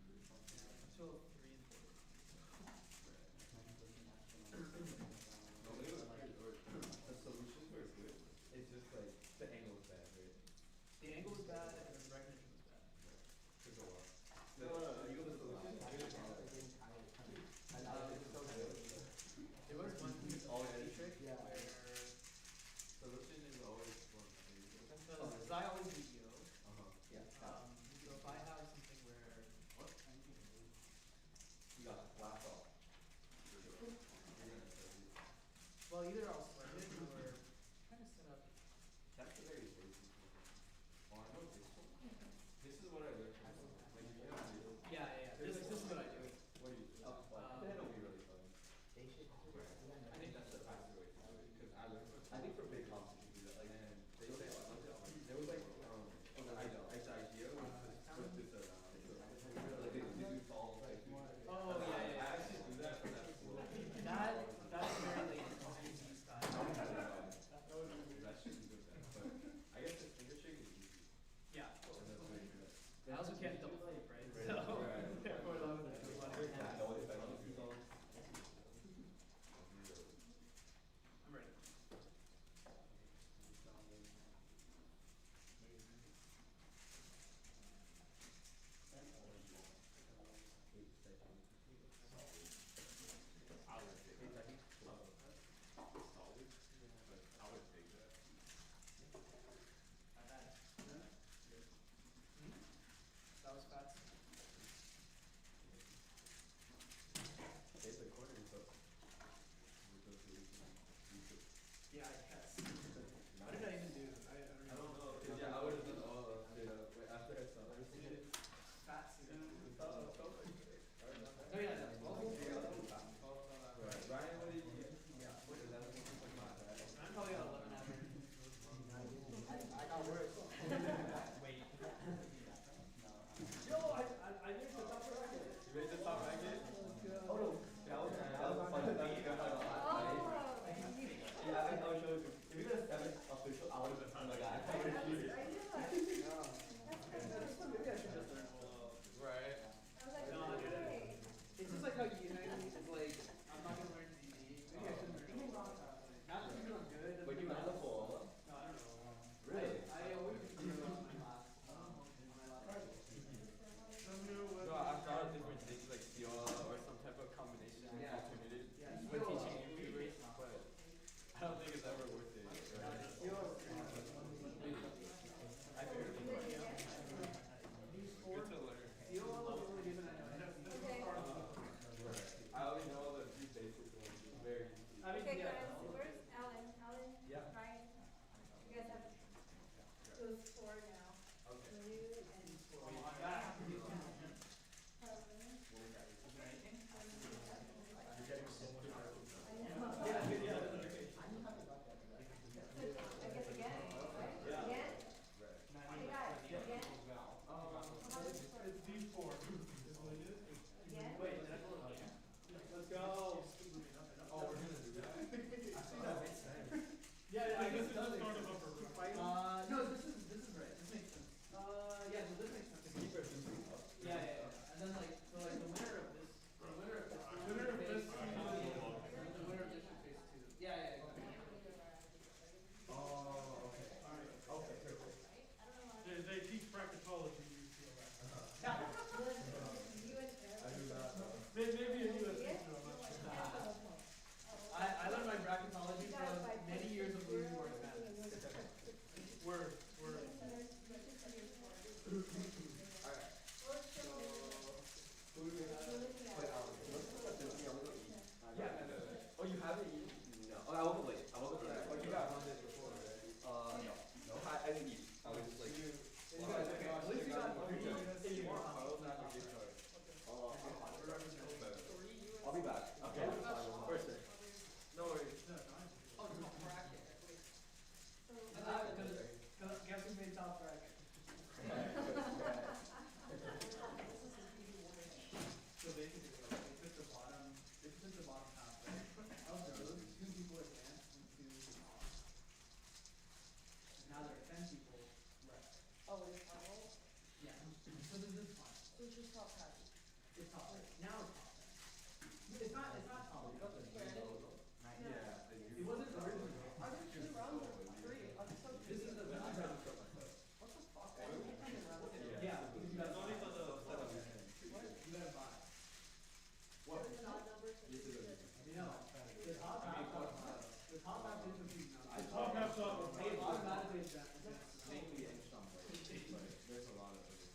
really should not do that. Until 3 and 4. No, but it was pretty good. The solutions were good. It's just like the angle's bad, right? The angle was bad and the recognition was bad. Took a while. You got the solution? I got There was one always any trick trick? where Solution is always one. because I always do EO. Uh-huh. So if I have something where What? You got blast off. well either I'll slide it or kind of set up. That's the very basic one. Oh, I know this one. This is what I learned from school. Like, if you have this, Yeah. This is what I do. what do you do? That'll be really fun. I think that's the faster way to do it, because I learned from I think for big comps you should do that. Like, and they say, there was like, the idea was to flip this around. like they do solve like Oh yeah. I actually do that, but that's slow. That's very late in CZ style. That shouldn't do that, but I guess the finger shake is easy. Yeah. And that's way good. I also can't double flip, right? So Right. therefore that was a lot of yeah, no effect on the two songs. I'm ready. That was fast. It's a corner, so. Yeah, I guess. What did I even do? I I don't know, cause yeah, I would've done all of it, wait, after I saw it. Fat suit. Oh, Oh yeah. Right, Ryan, what did you get? Yeah. What is that? I'm probably at 11 average. I got worse. Wait. Yo, I made the top bracket. You made the top racket? Oh no, that was fun. Yeah, I'll show you. If you got a 7 official, I would have been the guy. I would have cheated. Maybe I should just learn. Right. No, dude. It's just like how you know it's like I'm not gonna learn ZZ. Maybe I should learn. Not because I'm good. But you have the full. No, I don't know. Really? I always do it on my last. So I thought of different things like Siola or some type of combination alternative when teaching new viewers, but I don't think it's ever worth it. Right? I barely know. Good to learn. I only know the few basic ones. Very easy. I mean, Okay, yeah. guys, where's Alan? Alan? Yeah. Ryan? You guys have those 4 now. Okay. You and I'm back. Harlan. I guess again, right? Yeah. Again? Right. Hey guys, again? It's D4. Again? Wait, did I go? Let's go. Oh, we're gonna do that? Yeah, I guess This is it does the make start sense. of upper group. No, this is right. This makes sense. Yeah, no, this makes sense. Keep it Top half is confusing now. The top half's up. It automatically adds Mainly in some ways, but there's a lot of other things.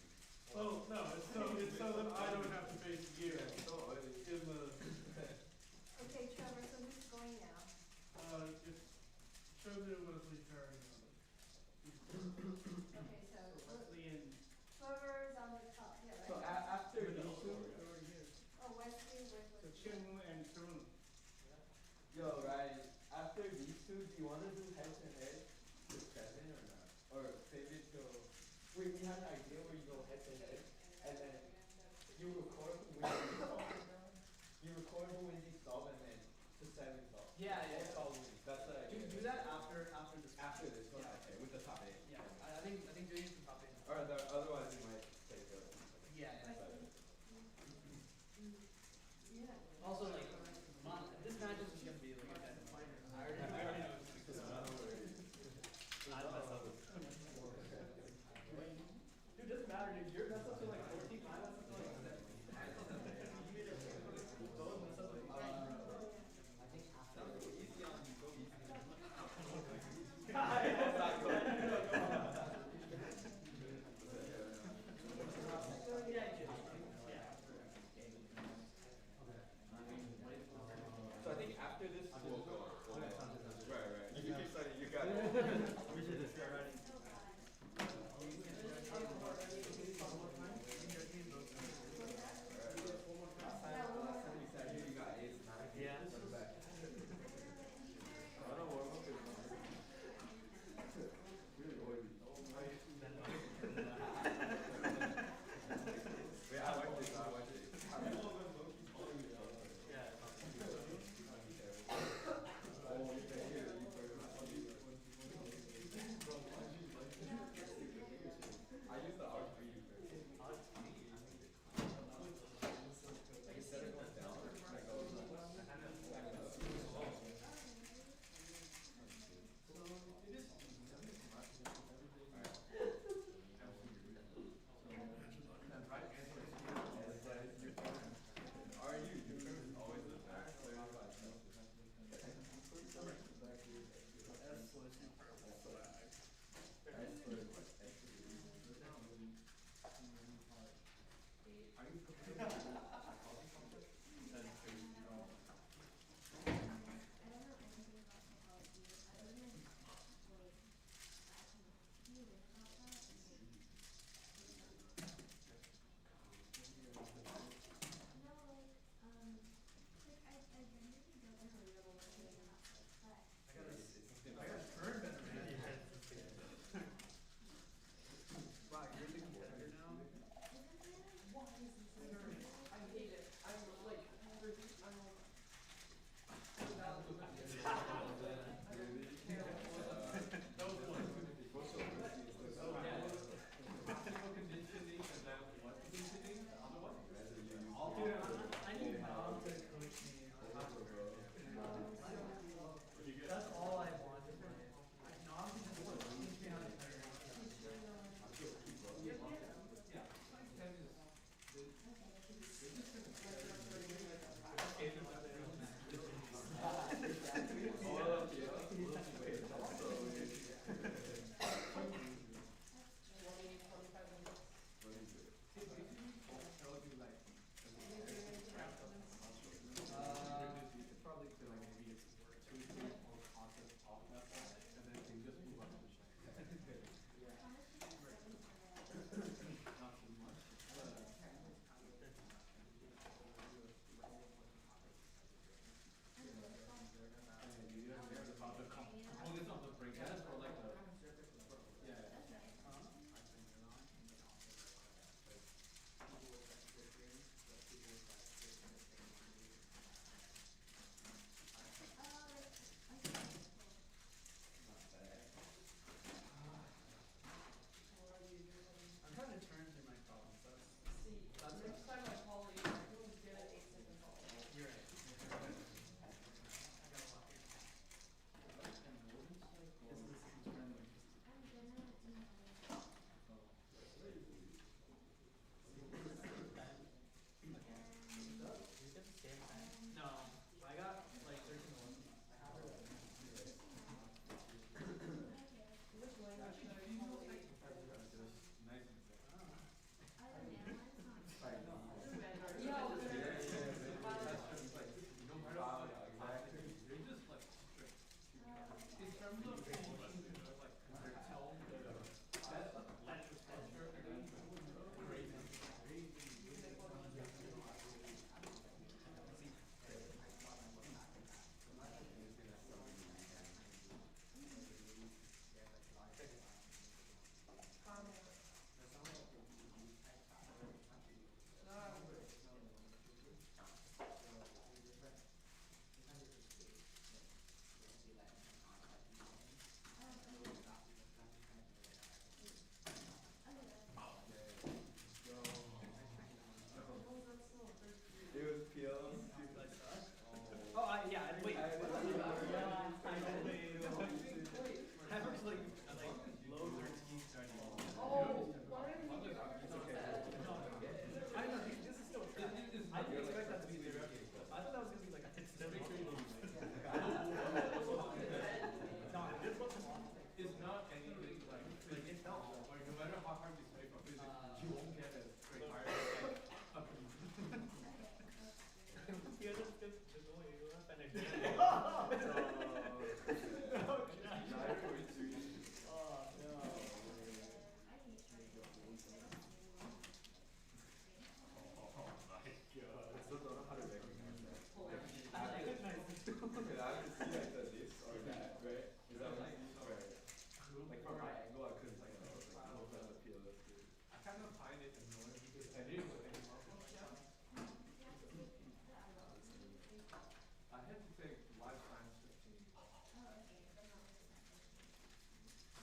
Oh, no, it's so that I don't have to face you in the, Okay, Trevor, so who's going now? it's Trevor and Wesley carrying on it. Okay, so Wesley and, Trevor's on the top, yeah, So right? after these two, Oh, Wesley with so Chinwu and Karuna. yo, Ryan, after these two, do you want to do head to head with Kevin or not? Or save it till, we had an idea where you go head to head, and then you record who wins each solve. You record who wins each solve, and then the 7 solve. Yeah, yeah, Both solve wins. That's the idea. Do that after this. After this one, Yeah. okay, with the top 8. Yeah, I think doing it from top in. Or otherwise we might take the. Yeah, yeah. Yeah. Also, like, this match is just gonna be like a minor. I already know it's Just another word. I'd mess up. Dude, doesn't matter, dude. Your mess ups are like 14, my mess ups are like 7. Both mess ups are like kind of find it annoying because I didn't put any mark on my time. I had to take life science 15.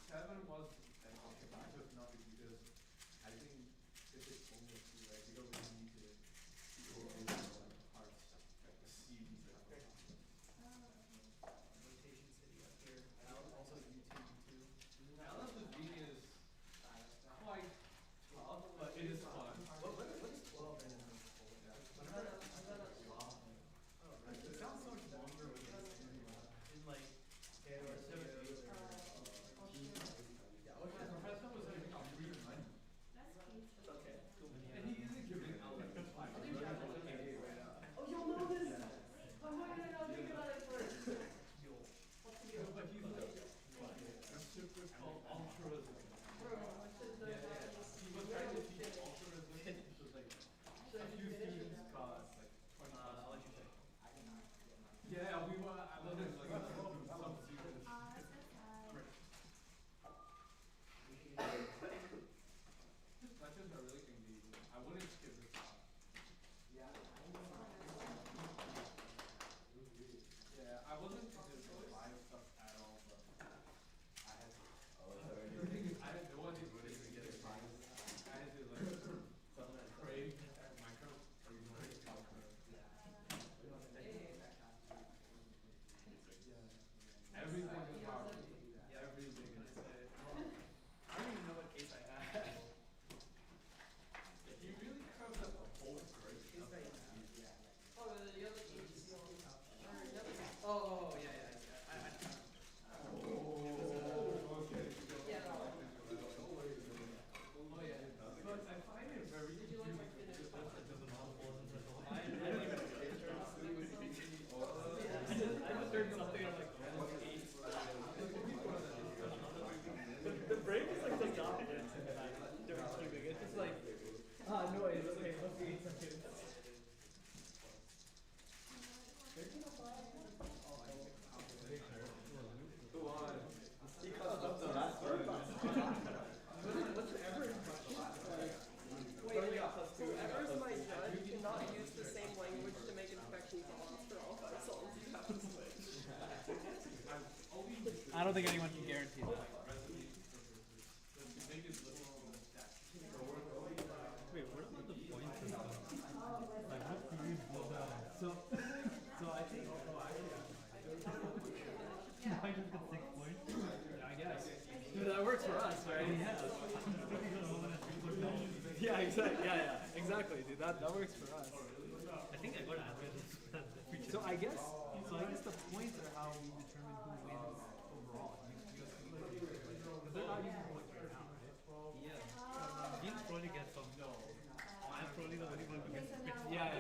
7 was an option, but I took nothing because I think if it's only a 2, right, we don't really need to go over like hard stuff, like the C's and stuff. Rotation City up here. Also U2. Analysis B is quite tough, but it is fun. What is 12 in this? It sounds so much longer when it's in like Yeah, or 17. The professor was like, I'm reading mine. It's okay. Cool. And he isn't giving out like a 5. Oh, you'll know this. How am I gonna know? Think about it first. What's the deal? But he's like, it's super called altruism. Bro, what should the He was trying to teach altruism, which was like, a few students got like 20 I'll let you pick. Yeah, we were, I love it, like, some students. These lectures are really engaging. I wouldn't skip this class. Yeah, I wasn't interested in live stuff at all, but I had to. The thing is, I had no idea what it was to get it live. I had to like pray micro or ignore calculus. Everything is hard. Everything is hard. I don't even know what case I had. He really comes up the whole grade. Oh, the other agency on. Oh, yeah. Yeah. But I find it very confusing because it doesn't I don't even I just heard something I'm like, the brain is like the dominant during cubing. It's just like, noise. Okay, let's see something. Go on. Wait, whoever's my judge cannot use the same language to make inspections on for all 5 songs. You have to switch. I don't think anyone can guarantee that. Wait, what are the points and stuff? Like, what do you build out? So I think. I just got 6 points. Yeah, I guess. Dude, that works for us, right? Yeah. Exactly, dude. That works for us. I think I got to ask it. So I guess the points are how we determine who wins overall. Because they're not using points right now, right? Yeah. He's probably get some. No. I'm probably the only one who gets. Yeah.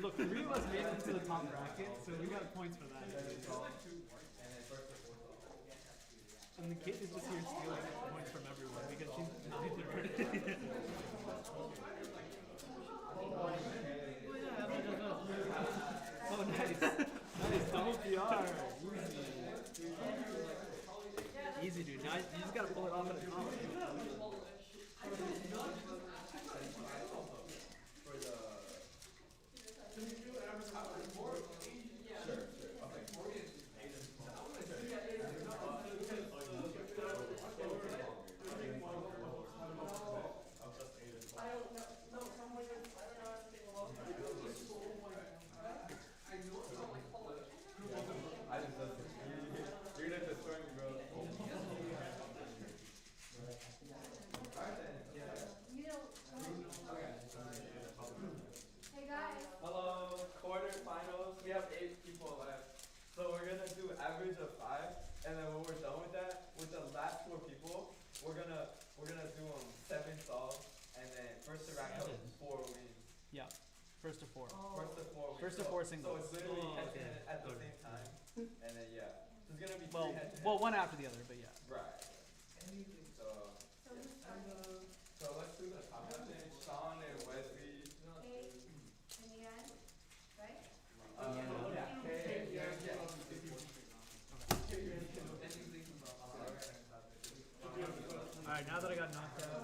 Look, 3 of us made it into the top bracket, so we got points for that. And the kid is just here stealing points from everyone because she's neither. Oh, nice. Nice. Double PR. Easy, dude. Now you just gotta pull it off at a top. You're gonna destroy me, bro. Hey guys. Hello, quarterfinals. We have 8 people left. So we're gonna do average of 5, and then when we're done with that, with the last 4 people, we're gonna do 7 solves, and then first to rack up 4 wins. Yeah. First to 4. First to 4 wins. First to 4 singles. So it's literally Oh, head to okay. head at the same time, and then yeah, so it's gonna be 3 Well, head to head. well, one after the other, but yeah. Right. So let's do the top message. Sean and Wesley. Kate and Ian, right? Yeah. Okay. Alright, now that I got knocked out,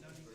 no need to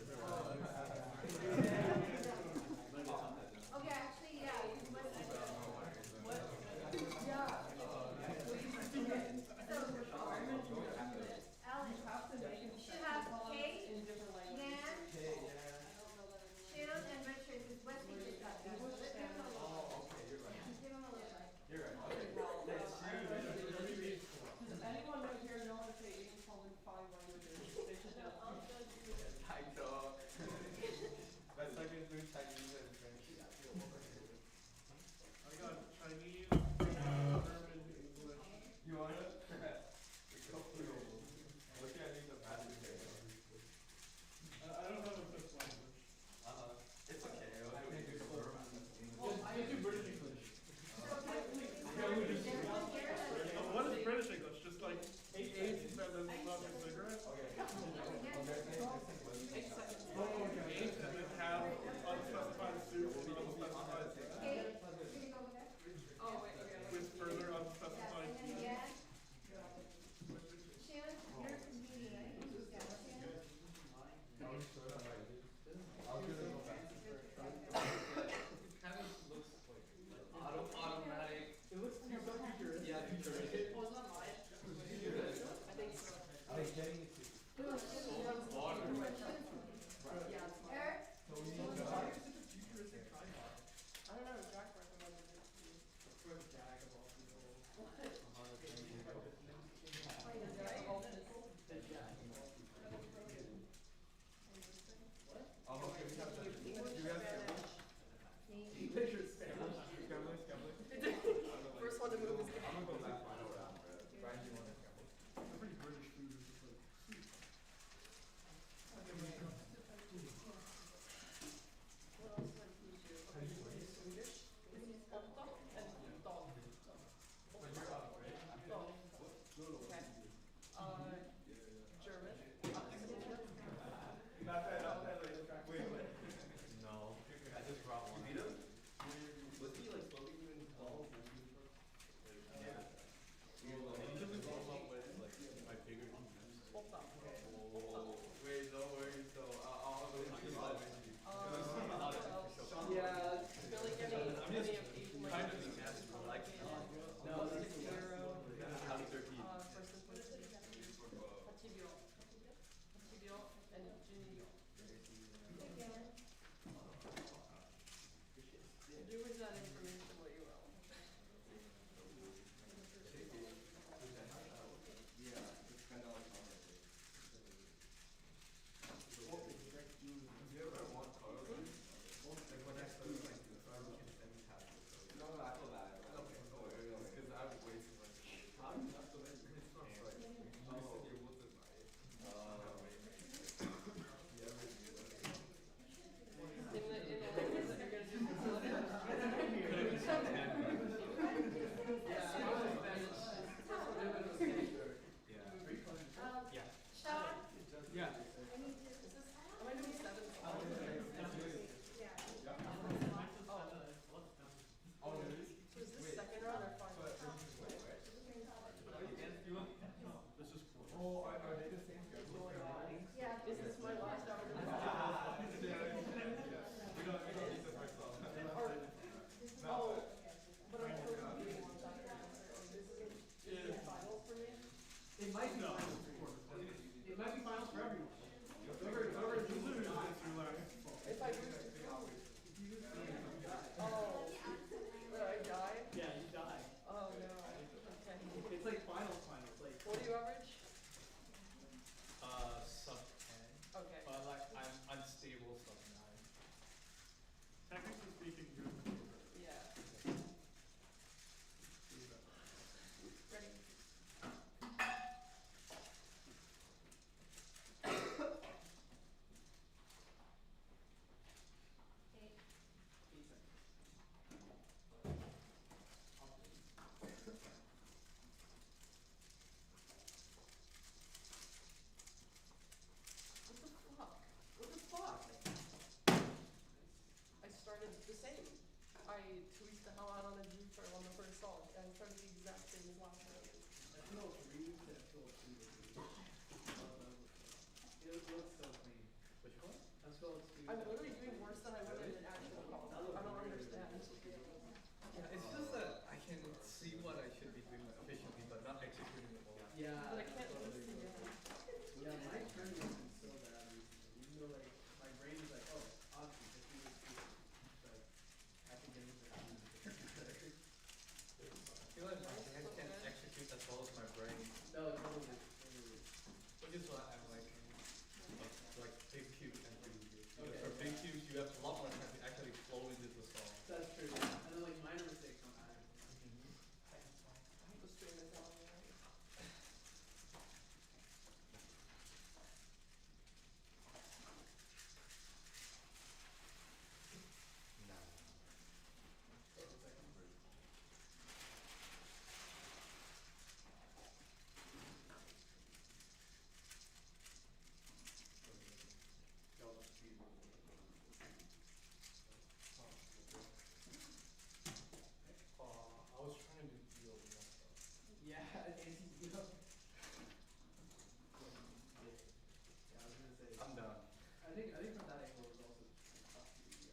the hell out on a G for on the first song. And I started the exact same as last round. It looks so clean. Which one? I'm literally doing worse than I would in an actual call. I don't understand. Yeah, it's just that I can see what I should be doing efficiently, but not executing it well. Yeah. But I can't listen to it. Yeah, my trend has been so bad recently. Even though like my brain is like, oh, obviously just do this, but after getting to that, I feel like my hand can't execute as well as my brain, no, totally. which is why I'm like big cubes and because for big cubes you have a lot more time to actually flow into the song. That's true. And then like minor mistakes don't matter. The stream is on there. I was trying to deal with that stuff. Yeah, anti-zero. Yeah, I was gonna say. I'm done. I think from that angle it was also tough to do.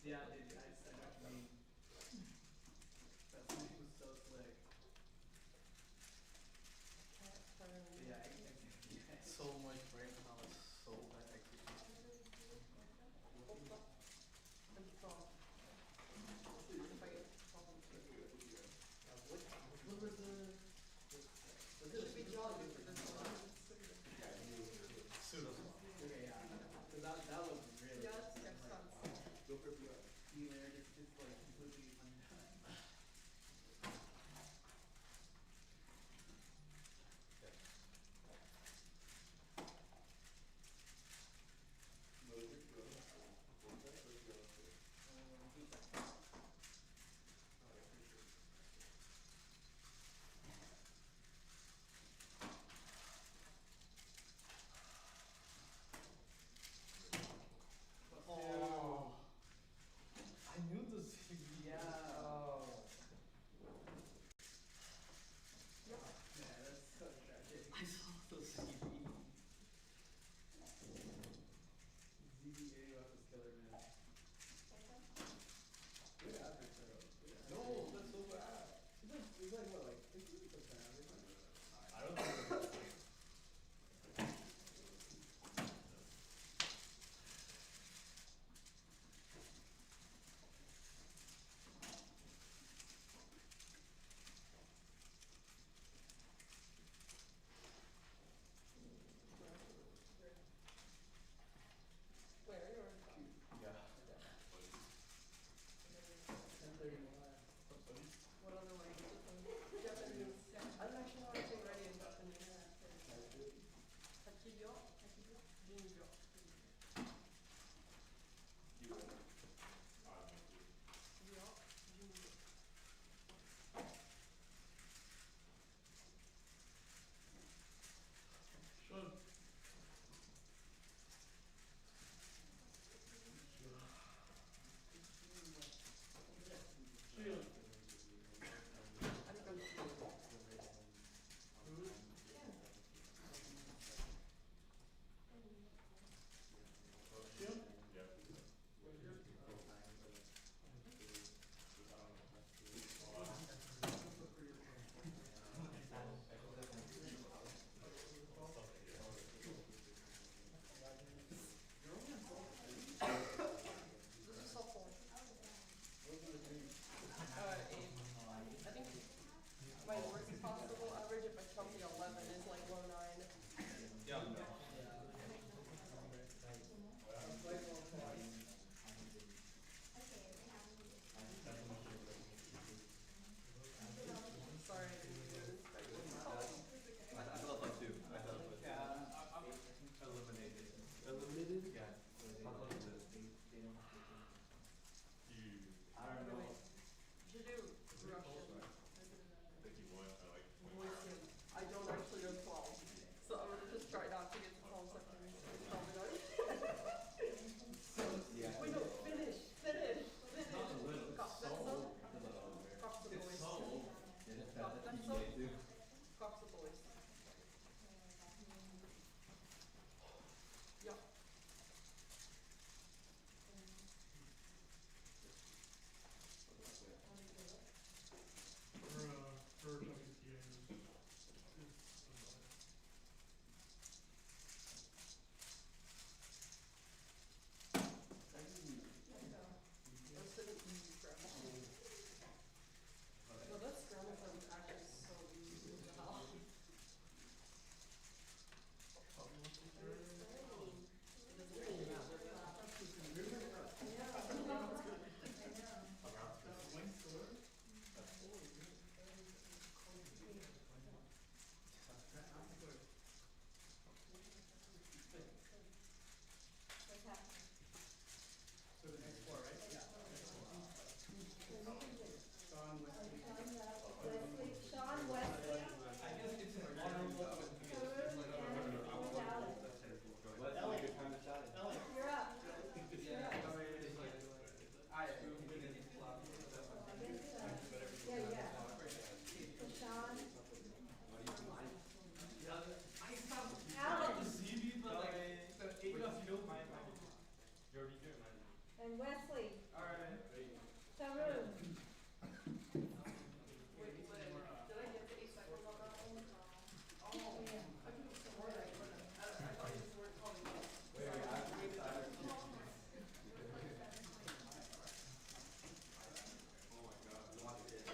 Yeah, dude, I know what you mean. That switch was so slick. Yeah, exactly. So much brain power, so bad execution. I'm strong. If I get problem. What was the? Was it a Should be super jolly song? for this one. Pseudo song. Okay, yeah. Cause that was really. Yeah, that's next time. Go for PR. D-layer just like completely undone. Oh, I knew this. Yeah. Oh. Yeah, that's so tragic. I saw the CD. ZBA was killer, man. Good average though. Good average. No, that's so bad. It's like what, like 50% average? I don't think it's Where or? yeah. 1031. What other languages? Japanese. I don't actually know anything ready in Japanese. Takibyo? Jinjo. Takibyo, Jinjo. Sean. Shield. Your leader, my leader. And Wesley, Alright. Tarun. Wait, did I get to 8 seconds on that one? Oh, yeah. I could do some more that, but I thought you just weren't calling me. Wait, I have to get the other two. Oh my god, watch it.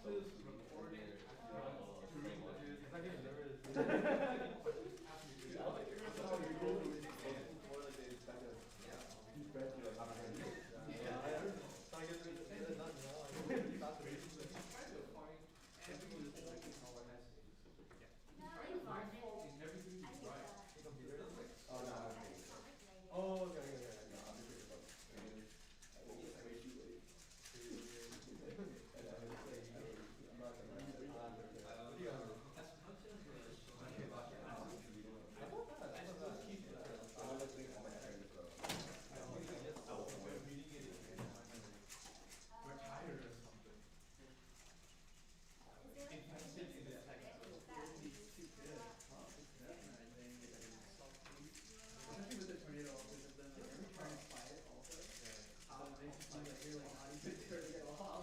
this recording It's not getting nervous. Oh, okay, okay, okay. Especially with the tornado, because then like every time you fly it also, how it makes you seem like you're like not even sure to get off.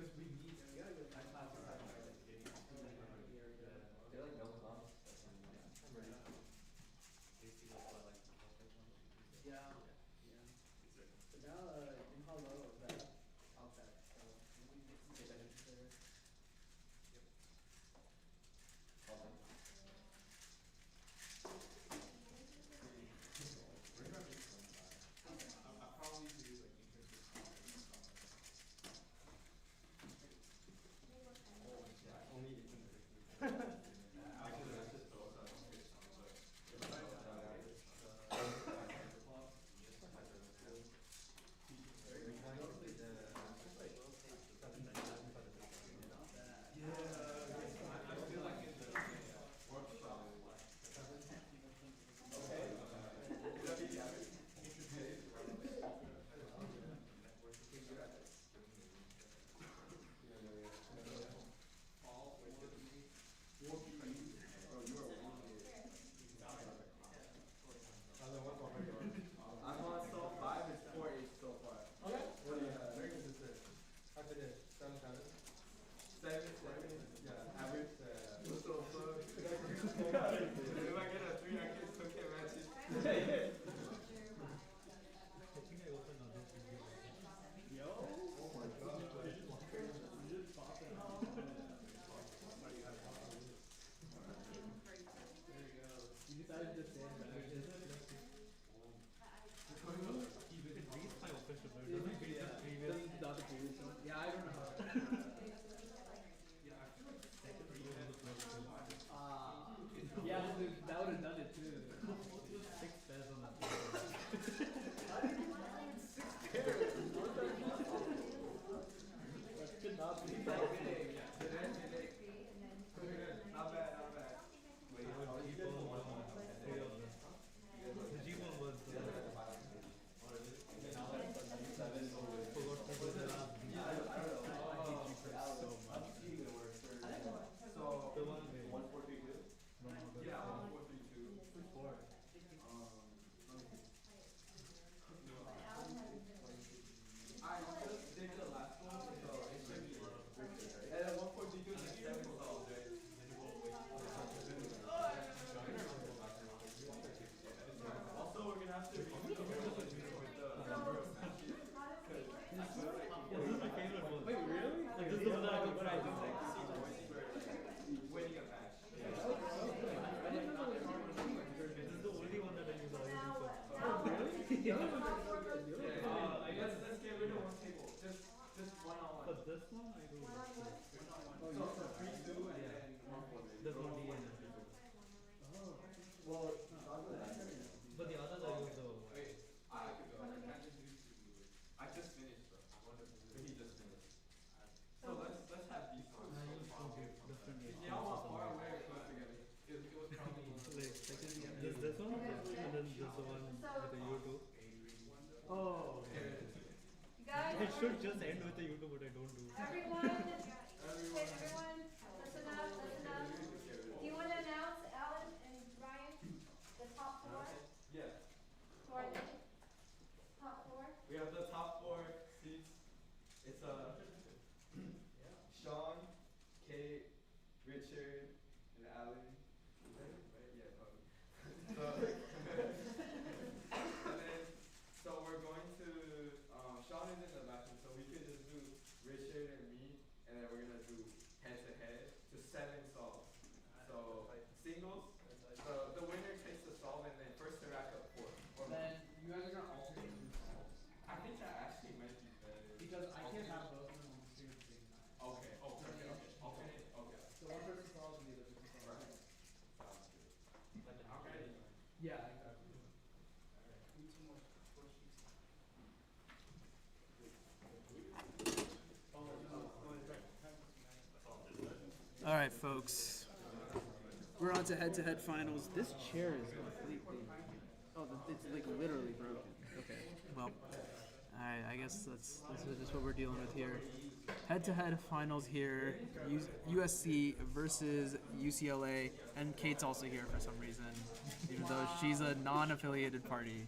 You're pretty fast for not this one I do. One on one? So for 3-2 and then 1-4. This one D and this one. Oh. Well, But the others I use the. wait, I could go. I just finished though. He just finished. So let's have these songs. I use two different. Did y'all want far away or close together? It was probably Like second, this one, and then this one with the U2. Oh. You guys, It should just end with the U2, but I don't do. everyone, okay, everyone, listen up, listen up. Do you wanna announce, Alan and Ryan, the top four? yeah. Who are they? Top four? We have the top 4 seats. It's Sean, Kate, Richard, and Alan. Is that it? Right? Yeah, probably. And then, so we're going to, Sean is in the bathroom, so we could just do Richard and me, and then we're gonna do head to head to 7 solves. So singles, the winner takes the solve, and then first to rack up 4. Then you guys are gonna alternate through solves. I think that actually might be better. Because I can't have both of them on the screen at the same time. Okay, okay. Okay. So one person solves and the other person solves. Right. Sounds good. Okay. Yeah, exactly. All right, folks. We're on to head-to-head finals. This chair is completely. Oh, it's like literally broken. Okay. Well, all right. I guess that's just what we're dealing with here. Head-to-head finals here. USC versus UCLA, and Kate's also here for some reason, even though she's a non-affiliated party.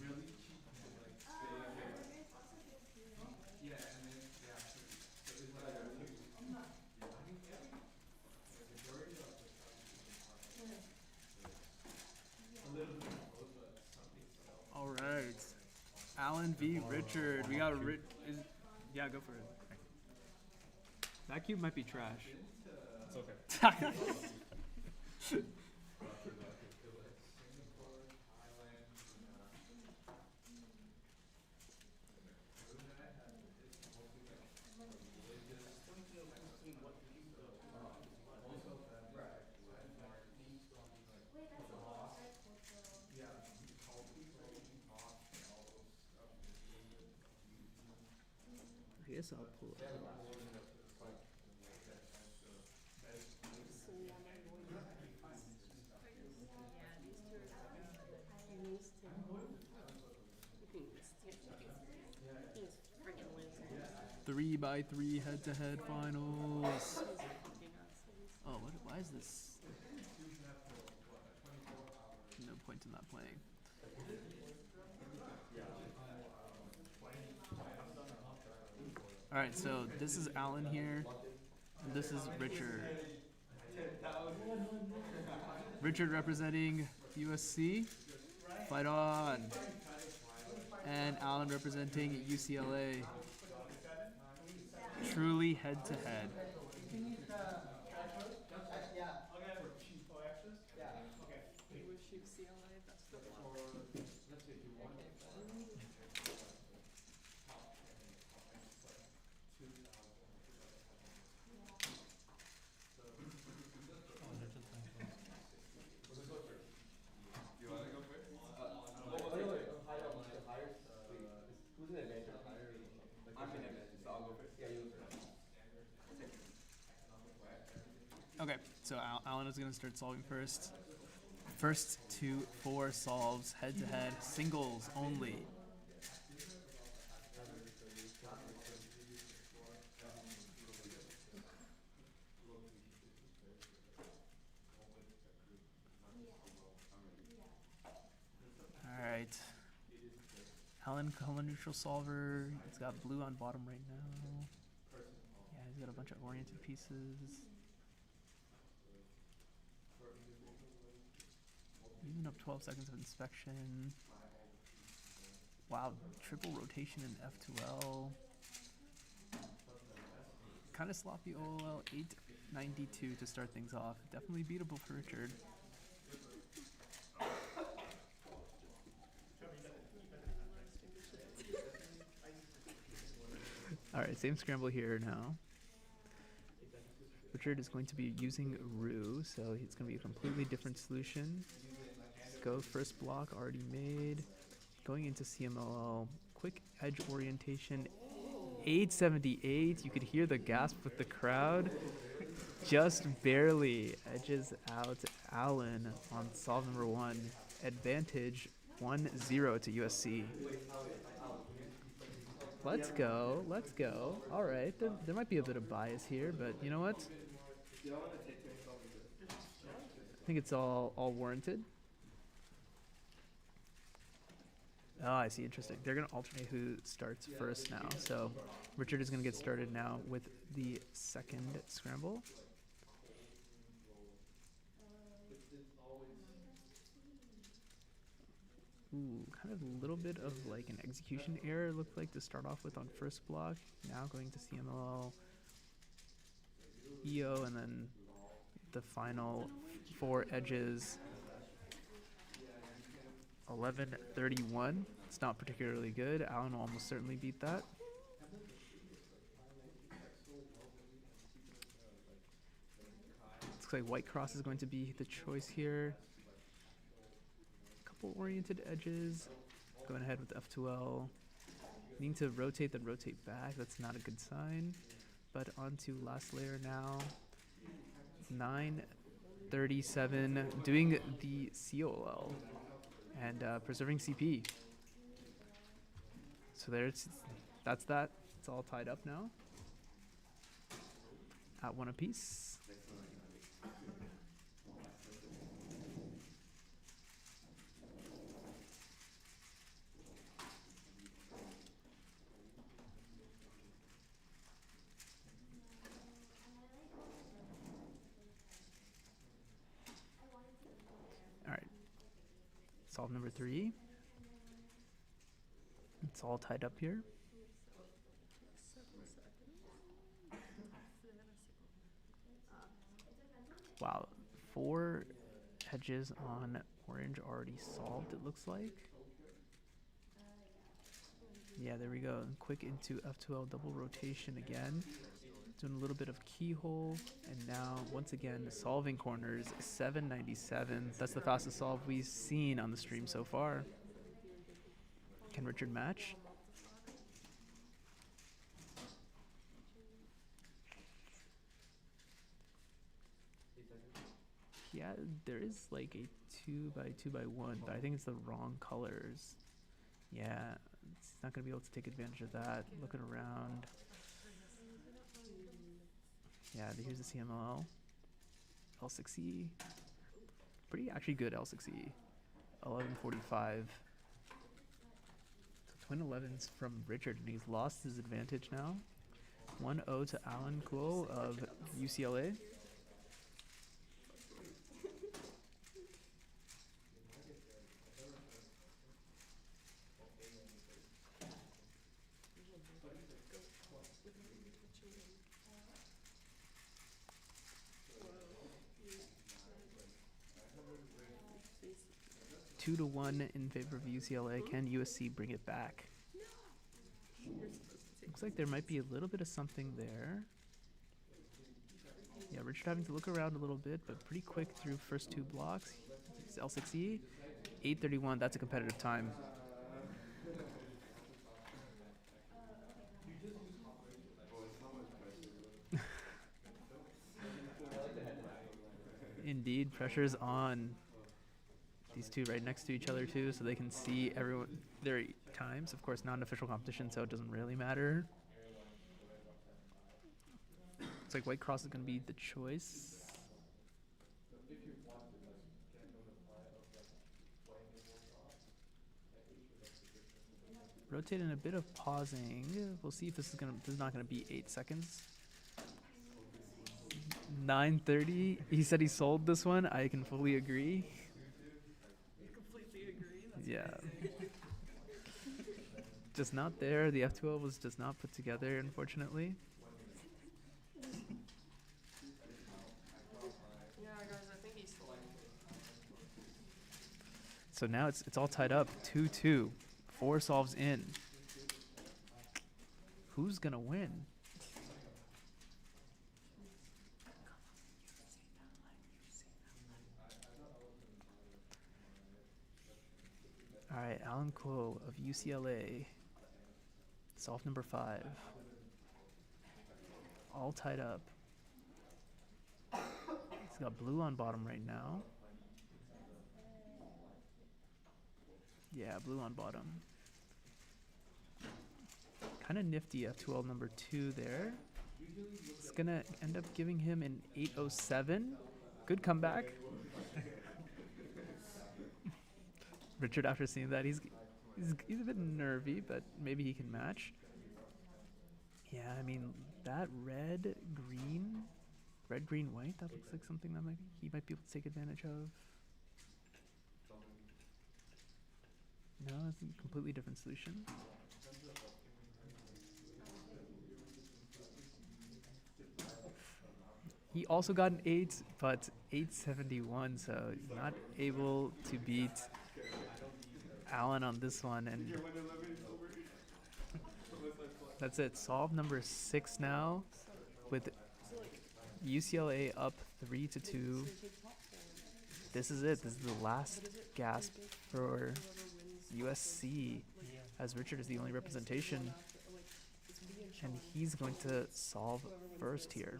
All right, Alan v. Richard. We got yeah, go for it. That cube might be trash. It's okay. I guess I'll pull it. Three by 3 head-to-head finals. Oh, why is this? No point in not playing. All right, so this is Alan here, and this is Richard. Richard representing USC. Fight on. And Alan representing UCLA. Truly head-to-head. You wanna go first? Who's in advantage? I'm in advantage, so I'll go first. Yeah, you go first. Okay, so Alan is going to start solving first. First 4 solves, head-to-head, singles only. Alright. Alan, color neutral solver. He's got blue on bottom right now. Yeah, he's got a bunch of oriented pieces. Using up 12 seconds of inspection. Wow, triple rotation in F2L. Kind of sloppy OLL, 892 to start things off. Definitely beatable for Richard. Alright, same scramble here now. Richard is going to be using Roux, so it's going to be a completely different solution. Let's go first block already made. Going into CMLL, quick edge orientation, 878. You could hear the gasp with the crowd. Just barely edges out Allen on solve number 1. Advantage 1-0 to USC. Let's go, let's go. All right, there might be a bit of bias here, but you know what? I think it's all warranted. Oh, I see. Interesting. They're going to alternate who starts first now. So Richard is going to get started now with the second scramble. Ooh, kind of a little bit of like an execution error looked like to start off with on first block. Now going to CMLL, EO, and then the final 4 edges. 11:31. It's not particularly good. Allen will almost certainly beat that. Looks like white cross is going to be the choice here. Couple oriented edges. Going ahead with F2L. Needing to rotate, then rotate back. That's not a good sign. But on to last layer now. 9:37. Doing the COL. And preserving CP. So that's that. It's all tied up now. At 1 apiece. All right. Solve number 3. It's all tied up here. Wow, 4 edges on orange already solved, it looks like. Yeah, there we go. Quick into F2L double rotation again. Doing a little bit of keyhole, and now once again solving corners. 797. That's the fastest solve we've seen on the stream so far. Can Richard match? Yeah, there is like a 2x2x1, but I think it's the wrong colors. Yeah, it's not gonna be able to take advantage of that. Looking around. Yeah, here's the CMLL. L6E. Pretty actually good L6E. 1145. So twin 11s from Richard, and he's lost his advantage now. 1-0 to Alan Kuo of UCLA. Two to 1 in favor of UCLA. Can USC bring it back? Looks like there might be a little bit of something there. Yeah, Richard having to look around a little bit, but pretty quick through first 2 blocks. It's L6E. 8:31. That's a competitive time. Indeed, pressure's on. These two right next to each other too, so they can see everyone their times. Of course, not an official competition, so it doesn't really matter. Looks like white cross is going to be the choice. Rotate in a bit of pausing. We'll see if this is not gonna be 8 seconds. 9:30. He said he sold this one. I can fully agree. Yeah. Just not there. The F2L was just not put together, unfortunately. Yeah, guys, I think he's still. So now it's all tied up. 2-2. 4 solves in. Who's gonna win? All right, Alan Kuo of UCLA. Solve number 5. All tied up. He's got blue on bottom right now. Yeah, blue on bottom. Kind of nifty F2L number 2 there. It's going to end up giving him an 807. Good comeback. Richard, after seeing that, he's a bit nervy, but maybe he can match. Yeah, I mean, that red, green, white, that looks like something that he might be able to take advantage of. No, it's a completely different solution. He also got an 8, but 871, so not able to beat Alan on this one. And that's it. Solve number 6 now, with UCLA up 3-2. This is it. This is the last gasp for USC, as Richard is the only representation, and he's going to solve first here.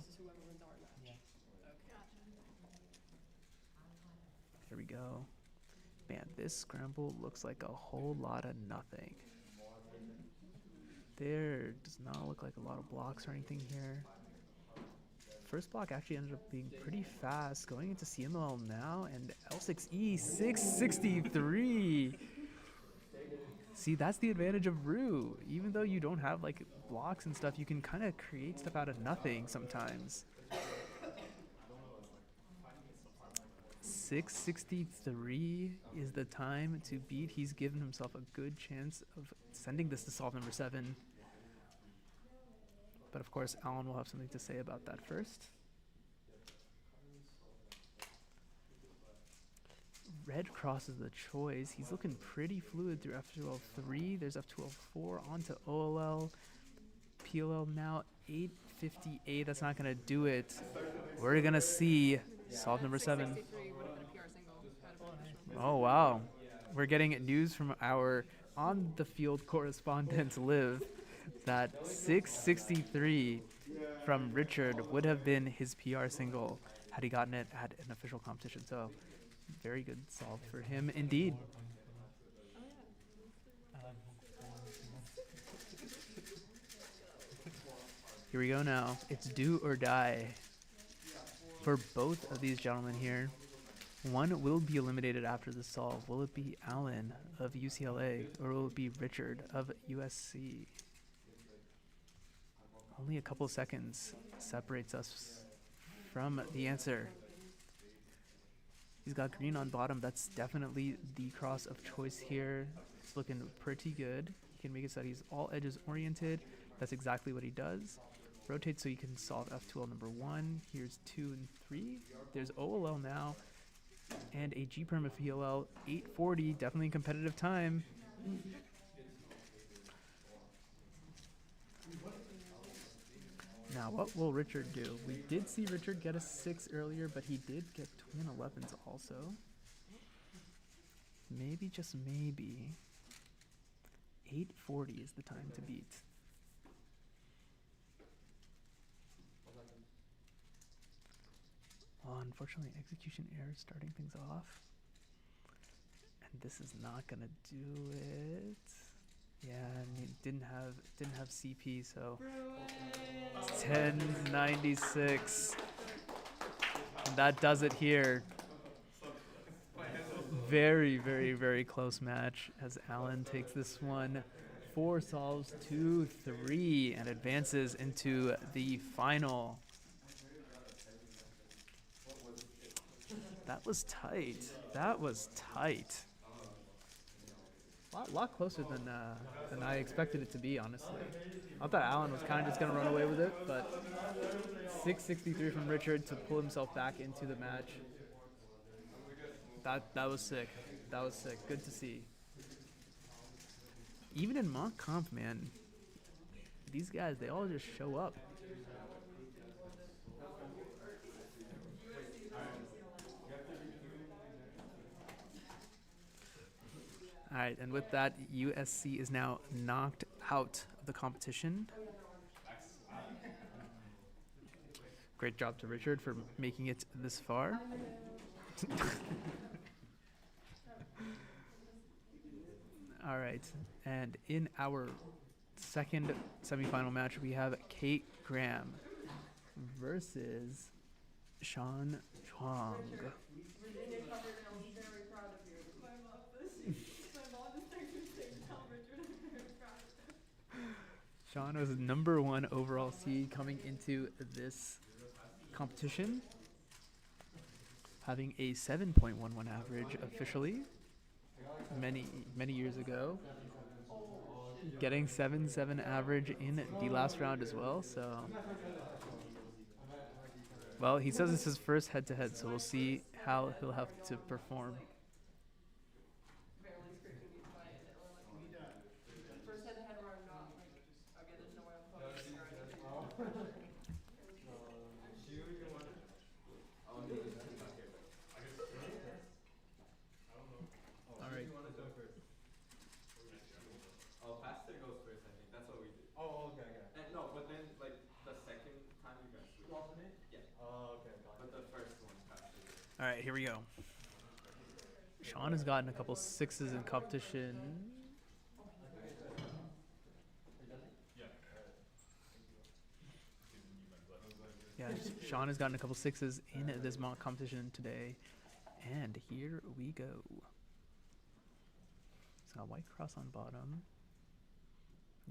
Here we go. Man, this scramble looks like a whole lot of nothing. There does not look like a lot of blocks or anything here. First block actually ended up being pretty fast, going into CML now, and L6E 663. See, that's the advantage of Rue. Even though you don't have like blocks and stuff, you can kind of create stuff out of nothing sometimes. 663 is the time to beat. He's given himself a good chance of sending this to solve number 7. But of course, Alan will have something to say about that first. Red crosses the choice. He's looking pretty fluid through F2L3. There's F2L4 onto OLL. PLL now 858. That's not going to do it. We're going to see solve number 7. Oh, wow. We're getting news from our on-the-field correspondent, Liv, that 663 from Richard would have been his PR single had he gotten it at an official competition. So, very good solve for him indeed. Here we go now. It's do or die for both of these gentlemen here. One will be eliminated after the solve. Will it be Alan of UCLA or will it be Richard of USC? Only a couple seconds separates us from the answer. He's got green on bottom. That's definitely the cross of choice here. It's looking pretty good. He can make it so that he's all edges oriented. That's exactly what he does. Rotate so you can solve F2L number 1. Here's 2 and 3. There's OLL now. And a G perm of PLL 840. Definitely a competitive time. Now, what will Richard do? We did see Richard get a 6 earlier, but he did get twin 11s also. Maybe, just maybe, 840 is the time to beat. Oh, unfortunately, execution error starting things off. And this is not gonna do it. Yeah, and he didn't have CP, so 1096. And that does it here. Very, very, very close match as Alan takes this one 4 solves 2-3 and advances into the final. That was tight. That was tight. A lot closer than I expected it to be, honestly. I thought Alan was kind of just going to run away with it, but 663 from Richard to pull himself back into the match. That was sick. That was sick. Good to see. Even in mock comp, man, these guys, they all just show up. All right, and with that, USC is now knocked out of the competition. Great job to Richard for making it this far. All right, and in our second semifinal match, we have Kate Graham versus Sean Chuang. Virginia covered, and I was very proud of you. My mom just texted me saying, "Tell Richard I'm very proud of him." Sean was number 1 overall seed coming into this competition, having a 7.11 average officially many years ago, getting 7.7 average in the last round as well. So, well, he says it's his first head-to-head, so we'll see how he'll have to perform. Barely scraping these by it, or like first head-to-head where I'm not like, okay, there's no way I'm focusing or anything. All right. Oh, faster goes first, I think. That's what we did. Oh, okay, okay. And no, but then like the second time you guys switch. Alternate? Yeah. Oh, okay, got But it. the first one faster goes. All right, here we go. Sean has gotten a couple 6s in competition. Yeah, Sean has gotten a couple 6s in this mock competition today. And here we go. It's got white cross on bottom.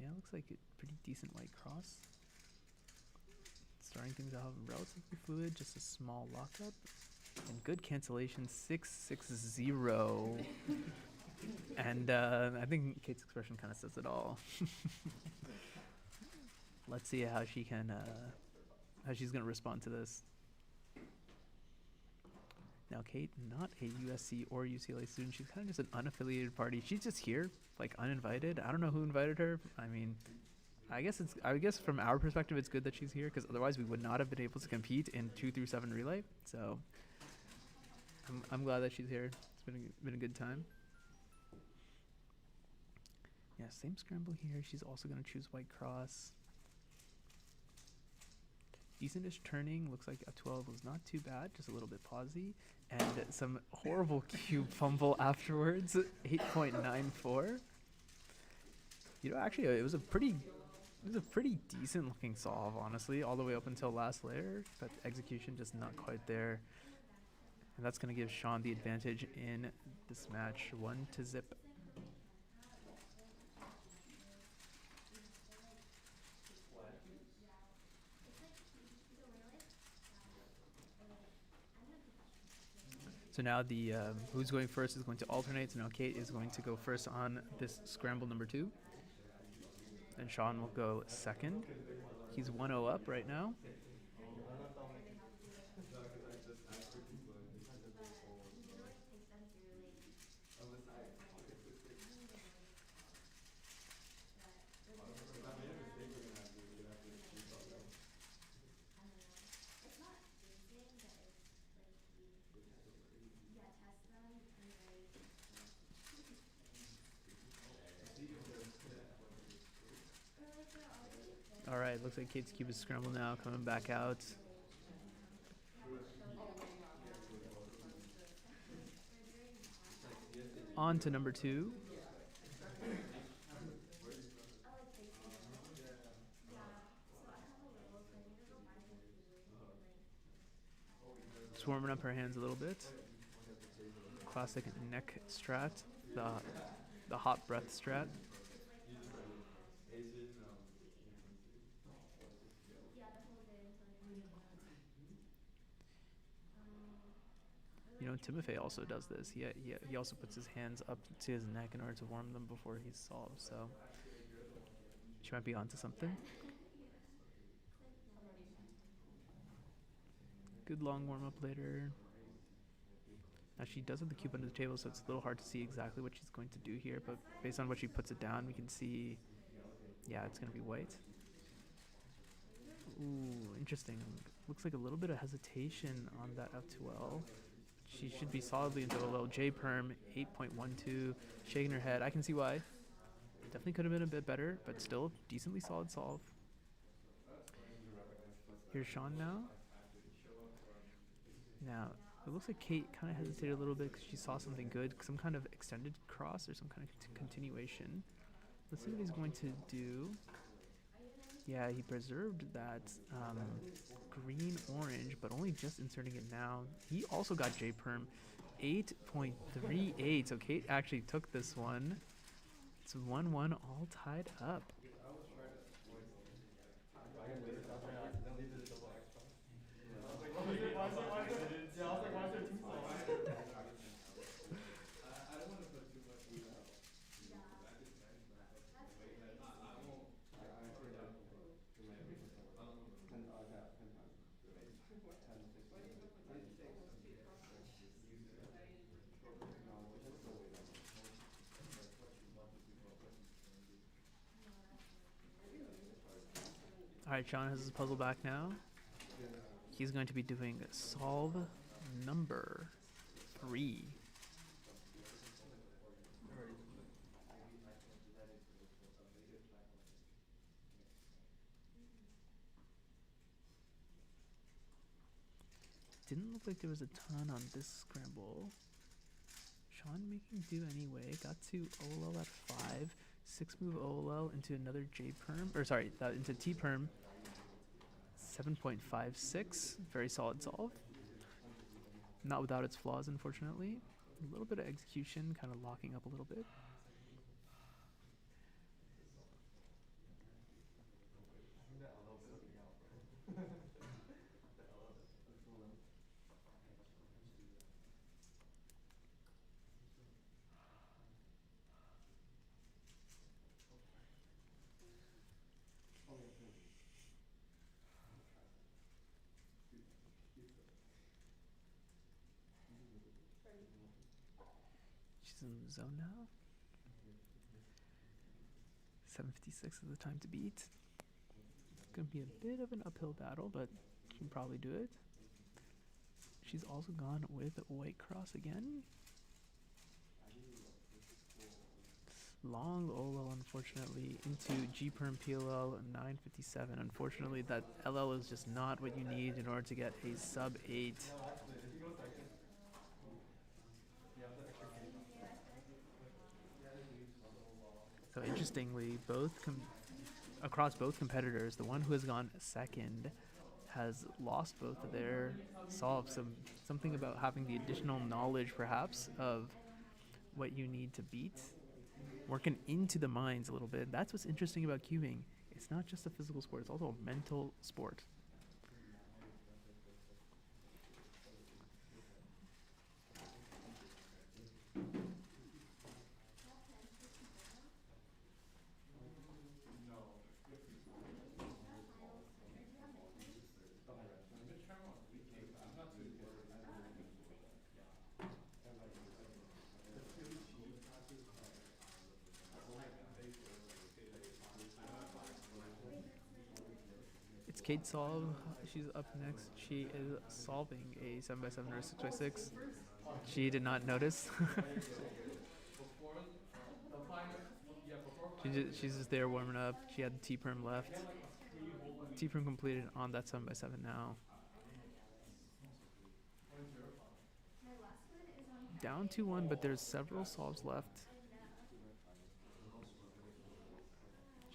Yeah, looks like a pretty decent white cross. Starting things out relatively fluid, just a small lockup. And good cancellation, 6-6-0. And I think Kate's expression kind of says it all. Let's see how she can, how she's gonna respond to this. Now, Kate, not a USC or UCLA student. She's kind of just an unaffiliated party. She's just here, like uninvited. I don't know who invited her. I mean, I guess from our perspective, it's good that she's here because otherwise we would not have been able to compete in 2 through 7 relay. So I'm glad that she's here. It's been a good time. Yeah, same scramble here. She's also gonna choose white cross. Decentish turning, looks like a 12 was not too bad, just a little bit pausey. And some horrible cube fumble afterwards, 8.94. You know, actually, it was a pretty decent looking solve, honestly, all the way up until last layer, but execution just not quite there. And that's gonna give Sean the advantage in this match, 1-0. So now the who's going first is going to alternate. So now Kate is going to go first on this scramble number 2. And Sean will go second. He's 1-0 up right now. All right, looks like Kate's cube is scrambled now, coming back out. On to number 2. Just warming up her hands a little bit. Classic neck strat, the hot breath strat. You know, Timofey also does this. He also puts his hands up to his neck in order to warm them before he solves. So she might be onto something. Good long warm up later. Now she does have the cube under the table, so it's a little hard to see exactly what she's going to do here. But based on what she puts it down, we can see, yeah, it's going to be white. Ooh, interesting. Looks like a little bit of hesitation on that F2L. She should be solidly into a little J perm, 8.12, shaking her head. I can see why. Definitely could have been a bit better, but still decently solid solve. Here's Sean now. Now, it looks like Kate kind of hesitated a little bit because she saw something good, some kind of extended cross or some kind of continuation. Let's see what he's going to do. Yeah, he preserved that green-orange, but only just inserting it now. He also got J-perm, 8.38. So Kate actually took this one. It's 1-1, all tied up. Alright, Sean has his puzzle back now. He's going to be doing solve number 3. Didn't look like there was a ton on this scramble. Sean making do anyway. Got to OLL at 5. 6-move OLL into another J perm, or sorry, into T perm. 7.56. Very solid solve. Not without its flaws, unfortunately. A little bit of execution, kind of locking up a little bit. She's in the zone now. 7:56 is the time to beat. It's going to be a bit of an uphill battle, but she can probably do it. She's also gone with white cross again. Long OLL, unfortunately, into G perm PLL 957. Unfortunately, that LL is just not what you need in order to get a sub 8. So interestingly, across both competitors, the one who has gone second has lost both of their solves. Something about having the additional knowledge, perhaps, of what you need to beat. Working into the minds a little bit. That's what's interesting about cubing. It's not just a physical sport, it's also a mental sport. It's Kate Solve. She's up next. She is solving a 7x7 or a 6x6. She did not notice. She's just there warming up. She had T perm left. T perm completed on that 7x7 now. Down 2-1, but there's several solves left.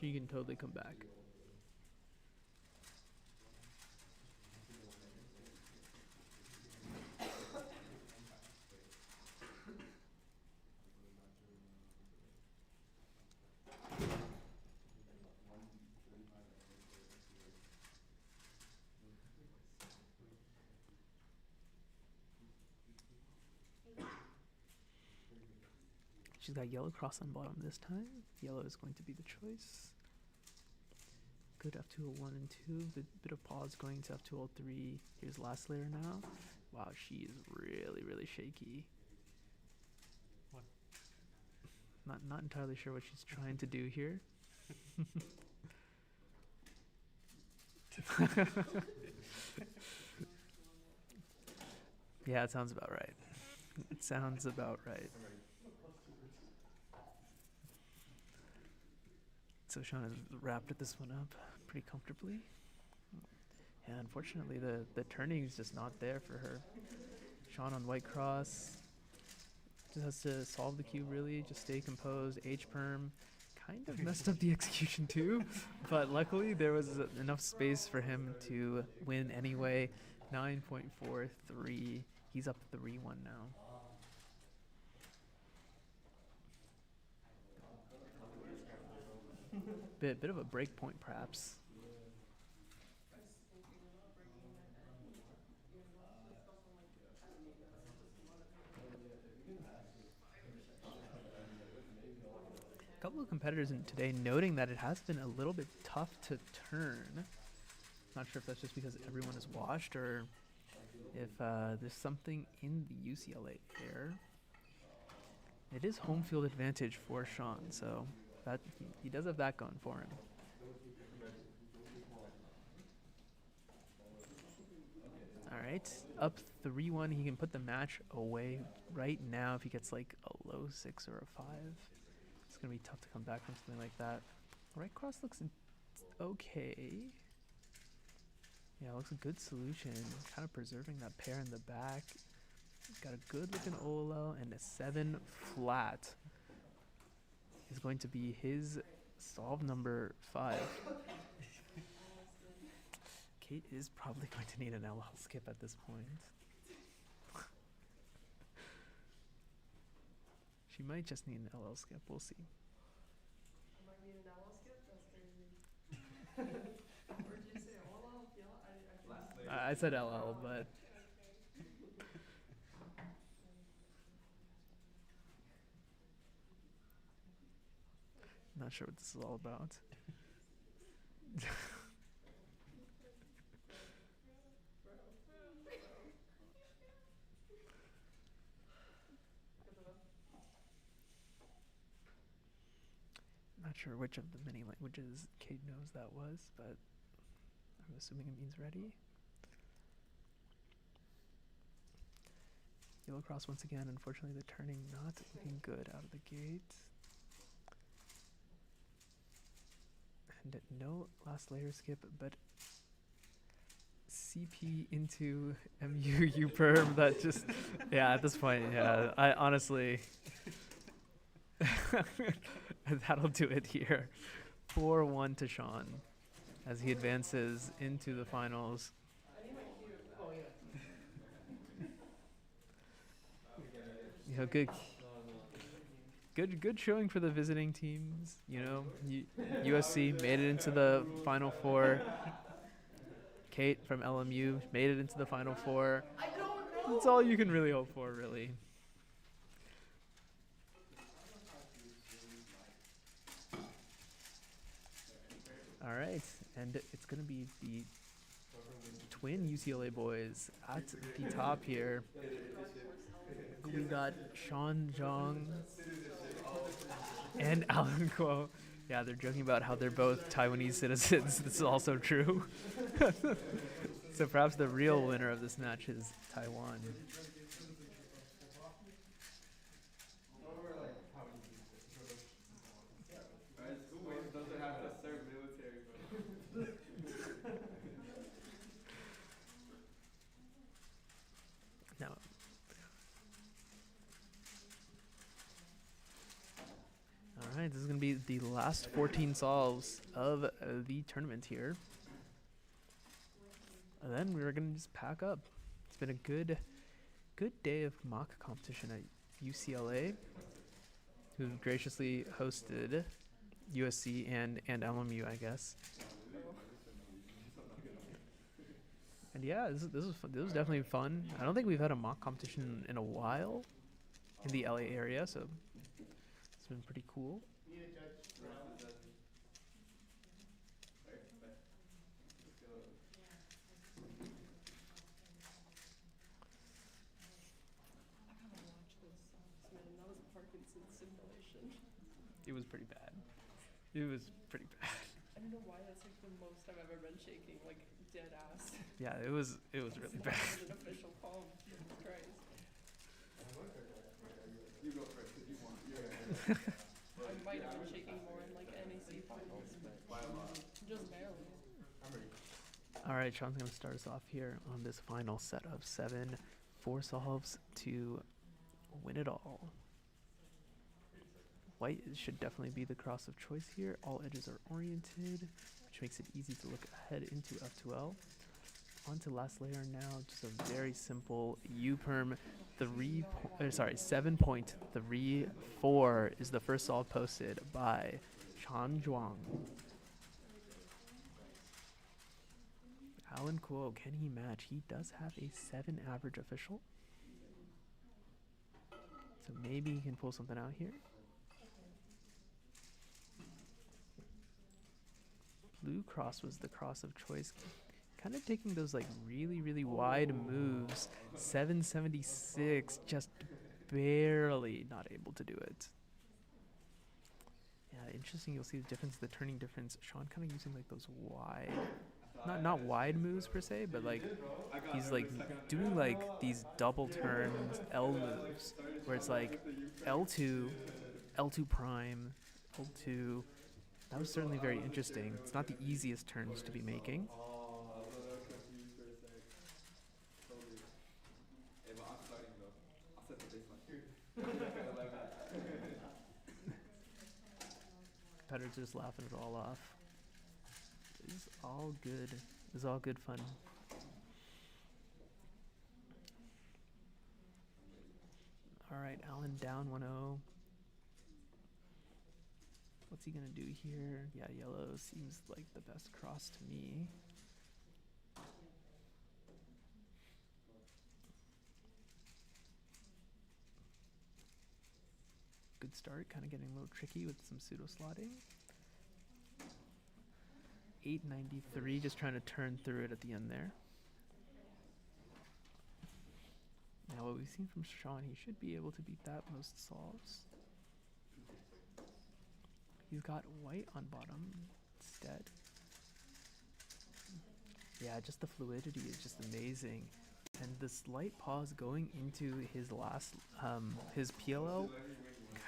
She can totally come back. She's got yellow cross on bottom this time. Yellow is going to be the choice. Good F201 and 2. Bit of pause going to F203. Here's last layer now. Wow, she is really, really shaky. What? Not entirely sure what she's trying to do here. Yeah, it sounds about right. It sounds about right. So Sean has wrapped this one up pretty comfortably. Yeah, unfortunately, the turning is just not there for her. Sean on white cross. Just has to solve the cube, really. Just stay composed. H-perm. Kind of messed up the execution, too. But luckily, there was enough space for him to win anyway. 9.43. He's up 3-1 now. Bit of a break point, perhaps. A couple of competitors today noting that it has been a little bit tough to turn. Not sure if that's just because everyone is washed or if there's something in the UCLA air. It is home field advantage for Sean, so that he does have that going for him. All right, up 3-1. He can put the match away right now if he gets like a low 6 or a 5. It's going to be tough to come back from something like that. Right cross looks okay. Yeah, it looks a good solution. Kind of preserving that pair in the back. Got a good looking OLL and a 7 flat is going to be his solve number 5. Kate is probably going to need an LL skip at this point. She might just need an LL skip. We'll see. I might need an LL skip? That's crazy. Or did you say OLL? Yeah, I said LL, but not sure what this is all about. Not sure which of the many languages Kate knows that was, but I'm assuming it means ready. Yellow cross once again. Unfortunately, the turning not looking good out of the gate. And no last layer skip, but CP into MU U perm. That just, yeah, at this point, yeah, I honestly, that'll do it here. 4-1 to Sean as he advances into the finals. You know, good showing for the visiting teams. You know, USC made it into the Final Four. Kate from LMU made it into the Final Four. That's all you can really hope for, really. All right, and it's going to be the twin UCLA boys at the top here. We got Sean Zhang and Alan Kuo. Yeah, they're joking about how they're both Taiwanese citizens. This is also true. So perhaps the real winner of this match is Taiwan. Now, all right, this is going to be the last 14 solves of the tournament here. And then we're going to just pack up. It's been a good day of mock competition at UCLA, who graciously hosted USC and LMU, I guess. And yeah, this was definitely fun. I don't think we've had a mock competition in a while in the LA area, so it's been pretty cool. It was pretty bad. It was pretty bad. I don't know why that's like the most I've ever been shaking, like dead ass. Yeah, it was really bad. An official palm. Jesus Christ. You go first, because you won. I might have been shaking more in like NEC finals, but just barely. I'm ready. All right, Sean's going to start us off here on this final set of 7 4 solves to win it all. White should definitely be the cross of choice here. All edges are oriented, which makes it easy to look ahead into F2L. On to last layer now, just a very simple U-perm 7.34 is the first solve posted by Chan Zhuang. Alan Kuo, can he match? He does have a 7 average official. So maybe he can pull something out here. Blue cross was the cross of choice. Kind of taking those like really wide moves. 776, just barely not able to do it. Yeah, interesting. You'll see the difference, the turning difference. Sean kind of using like those wide, not wide moves per se, but like he's like doing like these double turns L moves where it's like L2, L2 prime, L2. That was certainly very interesting. It's not the easiest turns to be making. Oh, I was a little confused for a sec. Totally. Hey, but I'm starting though. I'll set the baseline. Better just laughing it all off. It's all good. It's all good fun. All right, Alan down 1-0. What's he gonna do here? Yeah, yellow seems like the best cross to me. Good start, kind of getting a little tricky with some pseudo slotting. 893, just trying to turn through it at the end there. Now what we've seen from Sean, he should be able to beat that most solves. He's got white on bottom instead. Yeah, just the fluidity is just amazing. And the slight pause going into his last, his PLL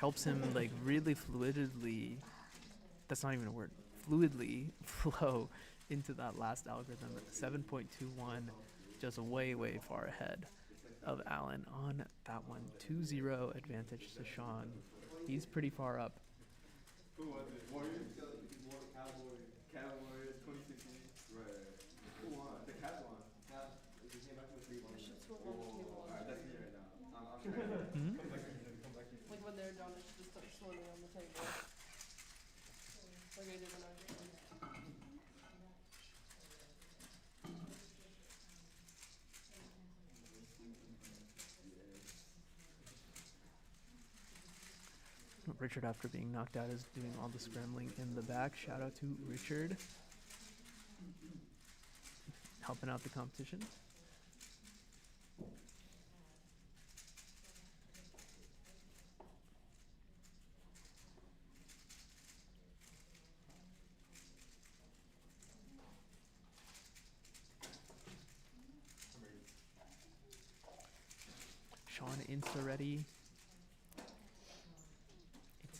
helps him like really fluidly, that's not even a word, fluidly flow into that last algorithm. 7.21, just way far ahead of Alan on that one. 2-0 advantage to Sean. He's pretty far up. Who was it? Warriors? Cowboys 2016. Right. Who won? The Cavs won. I should swim on the table. Alright, that's me right now. I'm trying to Like when they're done, I should just start swimming on the table. Like I did when I was young. Richard, after being knocked out, is doing all the scrambling in the back. Shout out to Richard. Helping out the competition. Sean insta ready.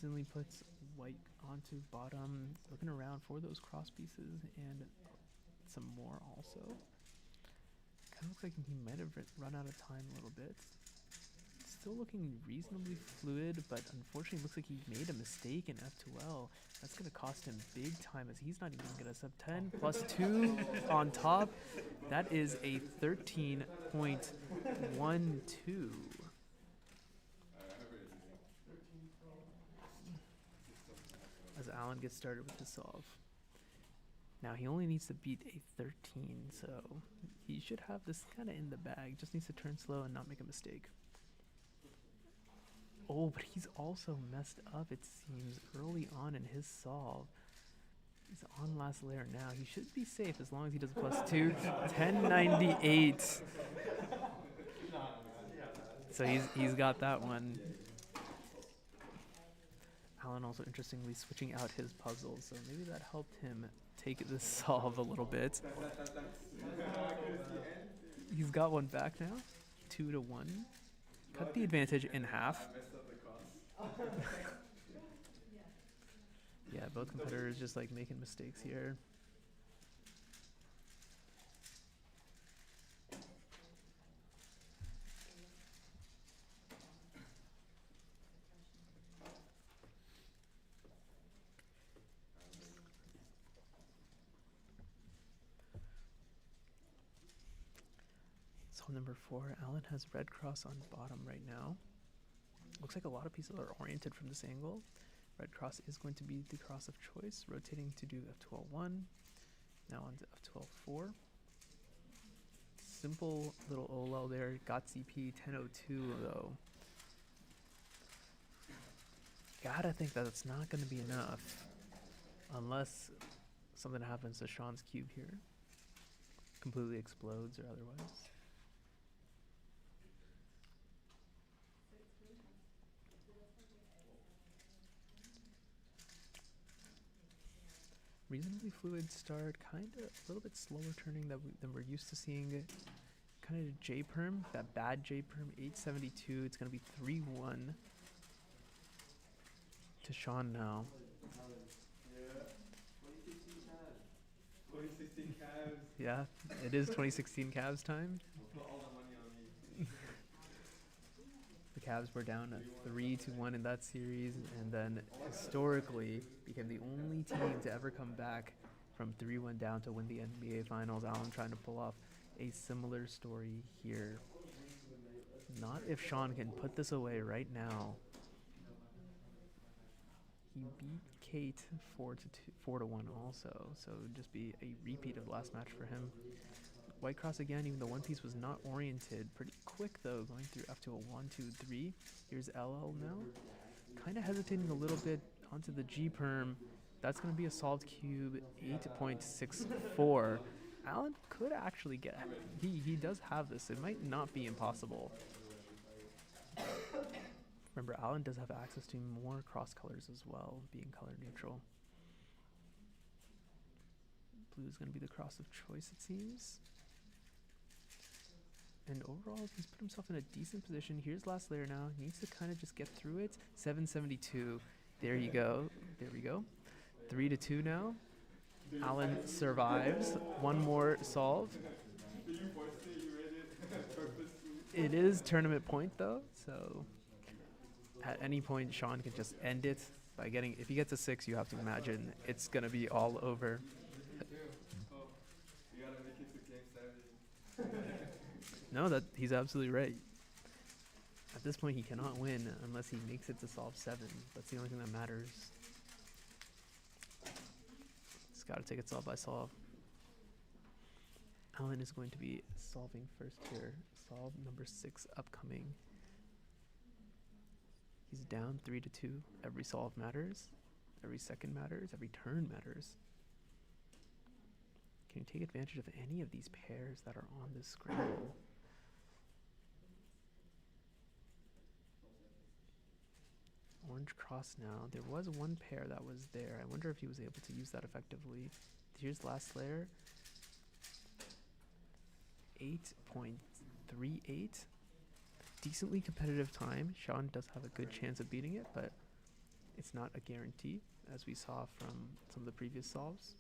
Instantly puts white onto bottom, looking around for those cross pieces and some more also. Kind of looks like he might have run out of time a little bit. Still looking reasonably fluid, but unfortunately looks like he made a mistake in F2L. That's going to cost him big time as he's not even going to sub 10 plus 2 on top. That is a 13.12. As Alan gets started with his solve. Now he only needs to beat a 13, so he should have this kind of in the bag. Just needs to turn slow and not make a mistake. Oh, but he's also messed up, it seems, early on in his solve. He's on last layer now. He should be safe as long as he does plus 2. 1098. So he's got that one. Alan also interestingly switching out his puzzles, so maybe that helped him take this solve a little bit. He's got one back now, 2-1. cut the advantage in half. I messed up the cross. Yeah, both competitors just like making mistakes here. Solve number 4. Alan has red cross on bottom right now. Looks like a lot of pieces are oriented from this angle. Red cross is going to be the cross of choice, rotating to do F12-1. Now on to F12-4. Simple little OLL there. Got CP 1002 though. Gotta think that it's not going to be enough. Unless something happens to Sean's cube here. Completely explodes or otherwise. Reasonably fluid start, kind of a little bit slower turning than we're used to seeing. Kind of J-perm, that bad J-perm, 872. It's going to be 3-1 to Sean now. Yeah. 2016 Cavs. Yeah, it is 2016 Cavs time. Put all the money on me. The Cavs were down at 3-1 in that series, and then historically became the only team to ever come back from 3-1 down to win the NBA Finals. Allen trying to pull off a similar story here. Not if Sean can put this away right now. He beat Kate 4-1 also, so it would just be a repeat of the last match for him. White cross again, even though one piece was not oriented. Pretty quick though, going through up to a 1-2-3. Here's LL now. Kind of hesitating a little bit onto the G-perm. That's going to be a solved cube, 8.64. Alan could actually get, he does have this. It might not be impossible. Remember, Alan does have access to more cross colors as well, being color neutral. Blue is going to be the cross of choice, it seems. And overall, he's put himself in a decent position. Here's last layer now. He needs to kind of just get through it. 772. There you go. There we go. 3-2 now. Alan survives. One more solve. It is tournament point though, so at any point Sean can just end it by getting, if he gets a 6, you have to imagine it's gonna be all over. You gotta make it to game 7. No, that he's absolutely right. At this point he cannot win unless he makes it to solve 7. That's the only thing that matters. Just gotta take it solve by solve. Alan is going to be solving first here. Solve number 6 upcoming. He's down 3-2. Every solve matters. Every second matters. Every turn matters. Can you take advantage of any of these pairs that are on this scramble? Orange cross now. There was one pair that was there. I wonder if he was able to use that effectively. Here's last layer. 8.38. Decently competitive time. Sean does have a good chance of beating it, but it's not a guarantee, as we saw from some of the previous solves.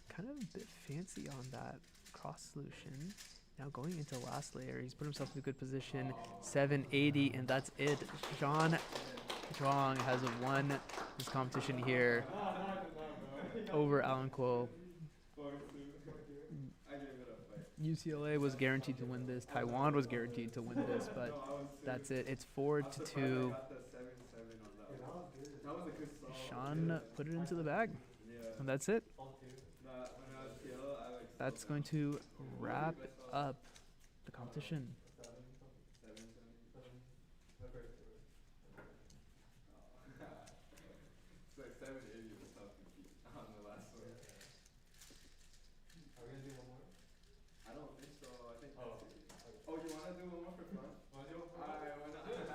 Kind of a bit fancy on that cross solution. Now going into last layer, he's put himself in a good position. 780, and that's it. Sean Zhuang has won this competition here over Alan Kuo. UCLA was guaranteed to win this. Taiwan was guaranteed to win this, but that's it. It's 4-2. Sean put it into the bag, and that's it. That's going to wrap up the competition. It's like 780 was tough to beat on the last one. Are we gonna do one more? I don't think so. I think Oh. Oh, you wanna do one more for fun? Wanna do one for Alright, why not? One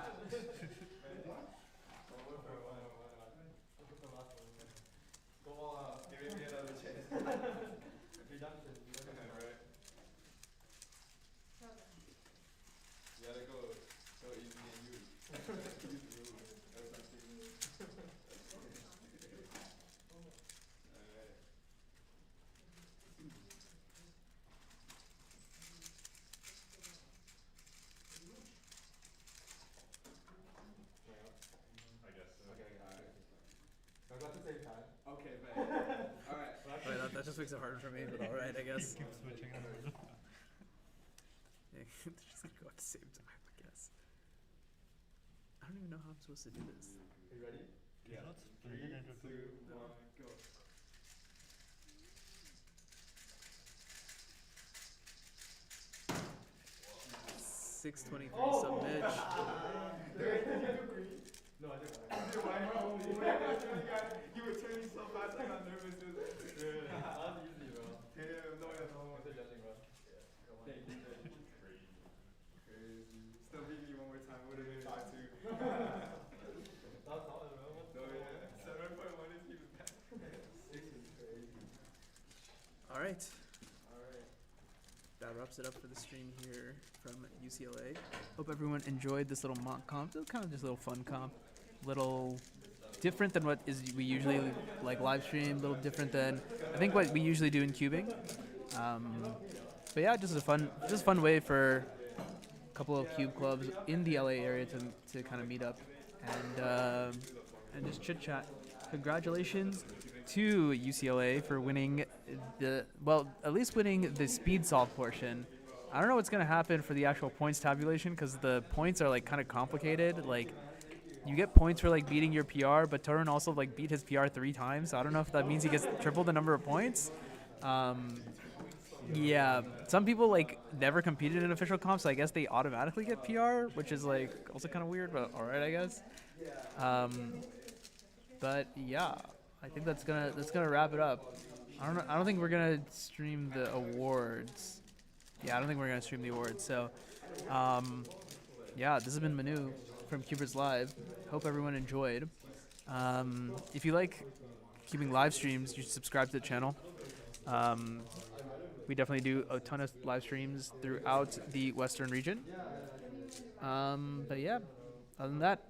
more for one. Let's go for the last one. Go all out. Give me another chance. Redemption. Right. You gotta go easy on you. Use the rules. That's my thing. Alright. I guess so. Okay, alright. Can I go at the same time? Okay, bet. Alright. Wait, that just makes it harder for me, but alright, I guess. Keep switching on. Yeah, they're just gonna go at the same time, I guess. I don't even know how I'm supposed to do this. Are you ready? Yeah. Let's split it into 2. 2, 1, go. 623 submit. No, I didn't. You were turning so fast, I got nervous. That's easy, bro. Damn, no, yeah, no. What's the judging, bro? Thank you. Crazy. Still beat me one more time. Would have been 5-2. That's solid, bro. No, yeah. 7.1 is even better. 6 is crazy. Alright, Alright. that wraps it up for the stream here from UCLA. Hope everyone enjoyed this little mock comp. It was kind of just a little fun comp. Little different than what we usually like live stream. A little different than I think what we usually do in cubing. But yeah, just a fun way for a couple of cube clubs in the LA area to kind of meet up and just chit chat. Congratulations to UCLA for winning at least winning the speed solve portion. I don't know what's gonna happen for the actual points tabulation because the points are like kind of complicated. Like you get points for like beating your PR, but Torun also like beat his PR 3 times. So I don't know if that means he gets triple the number of points. Yeah, some people like never competed in official comps, so I guess they automatically get PR, which is like also kind of weird, but all right, I guess. But yeah, I think that's gonna wrap it up. I don't think we're gonna stream the awards. Yeah, I don't think we're gonna stream the awards. So, yeah, this has been Manu from CubersLive. Hope everyone enjoyed. If you like keeping live streams, you should subscribe to the channel. We definitely do a ton of live streams throughout the Western region. But yeah, other than that,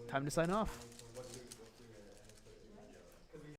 time to sign off.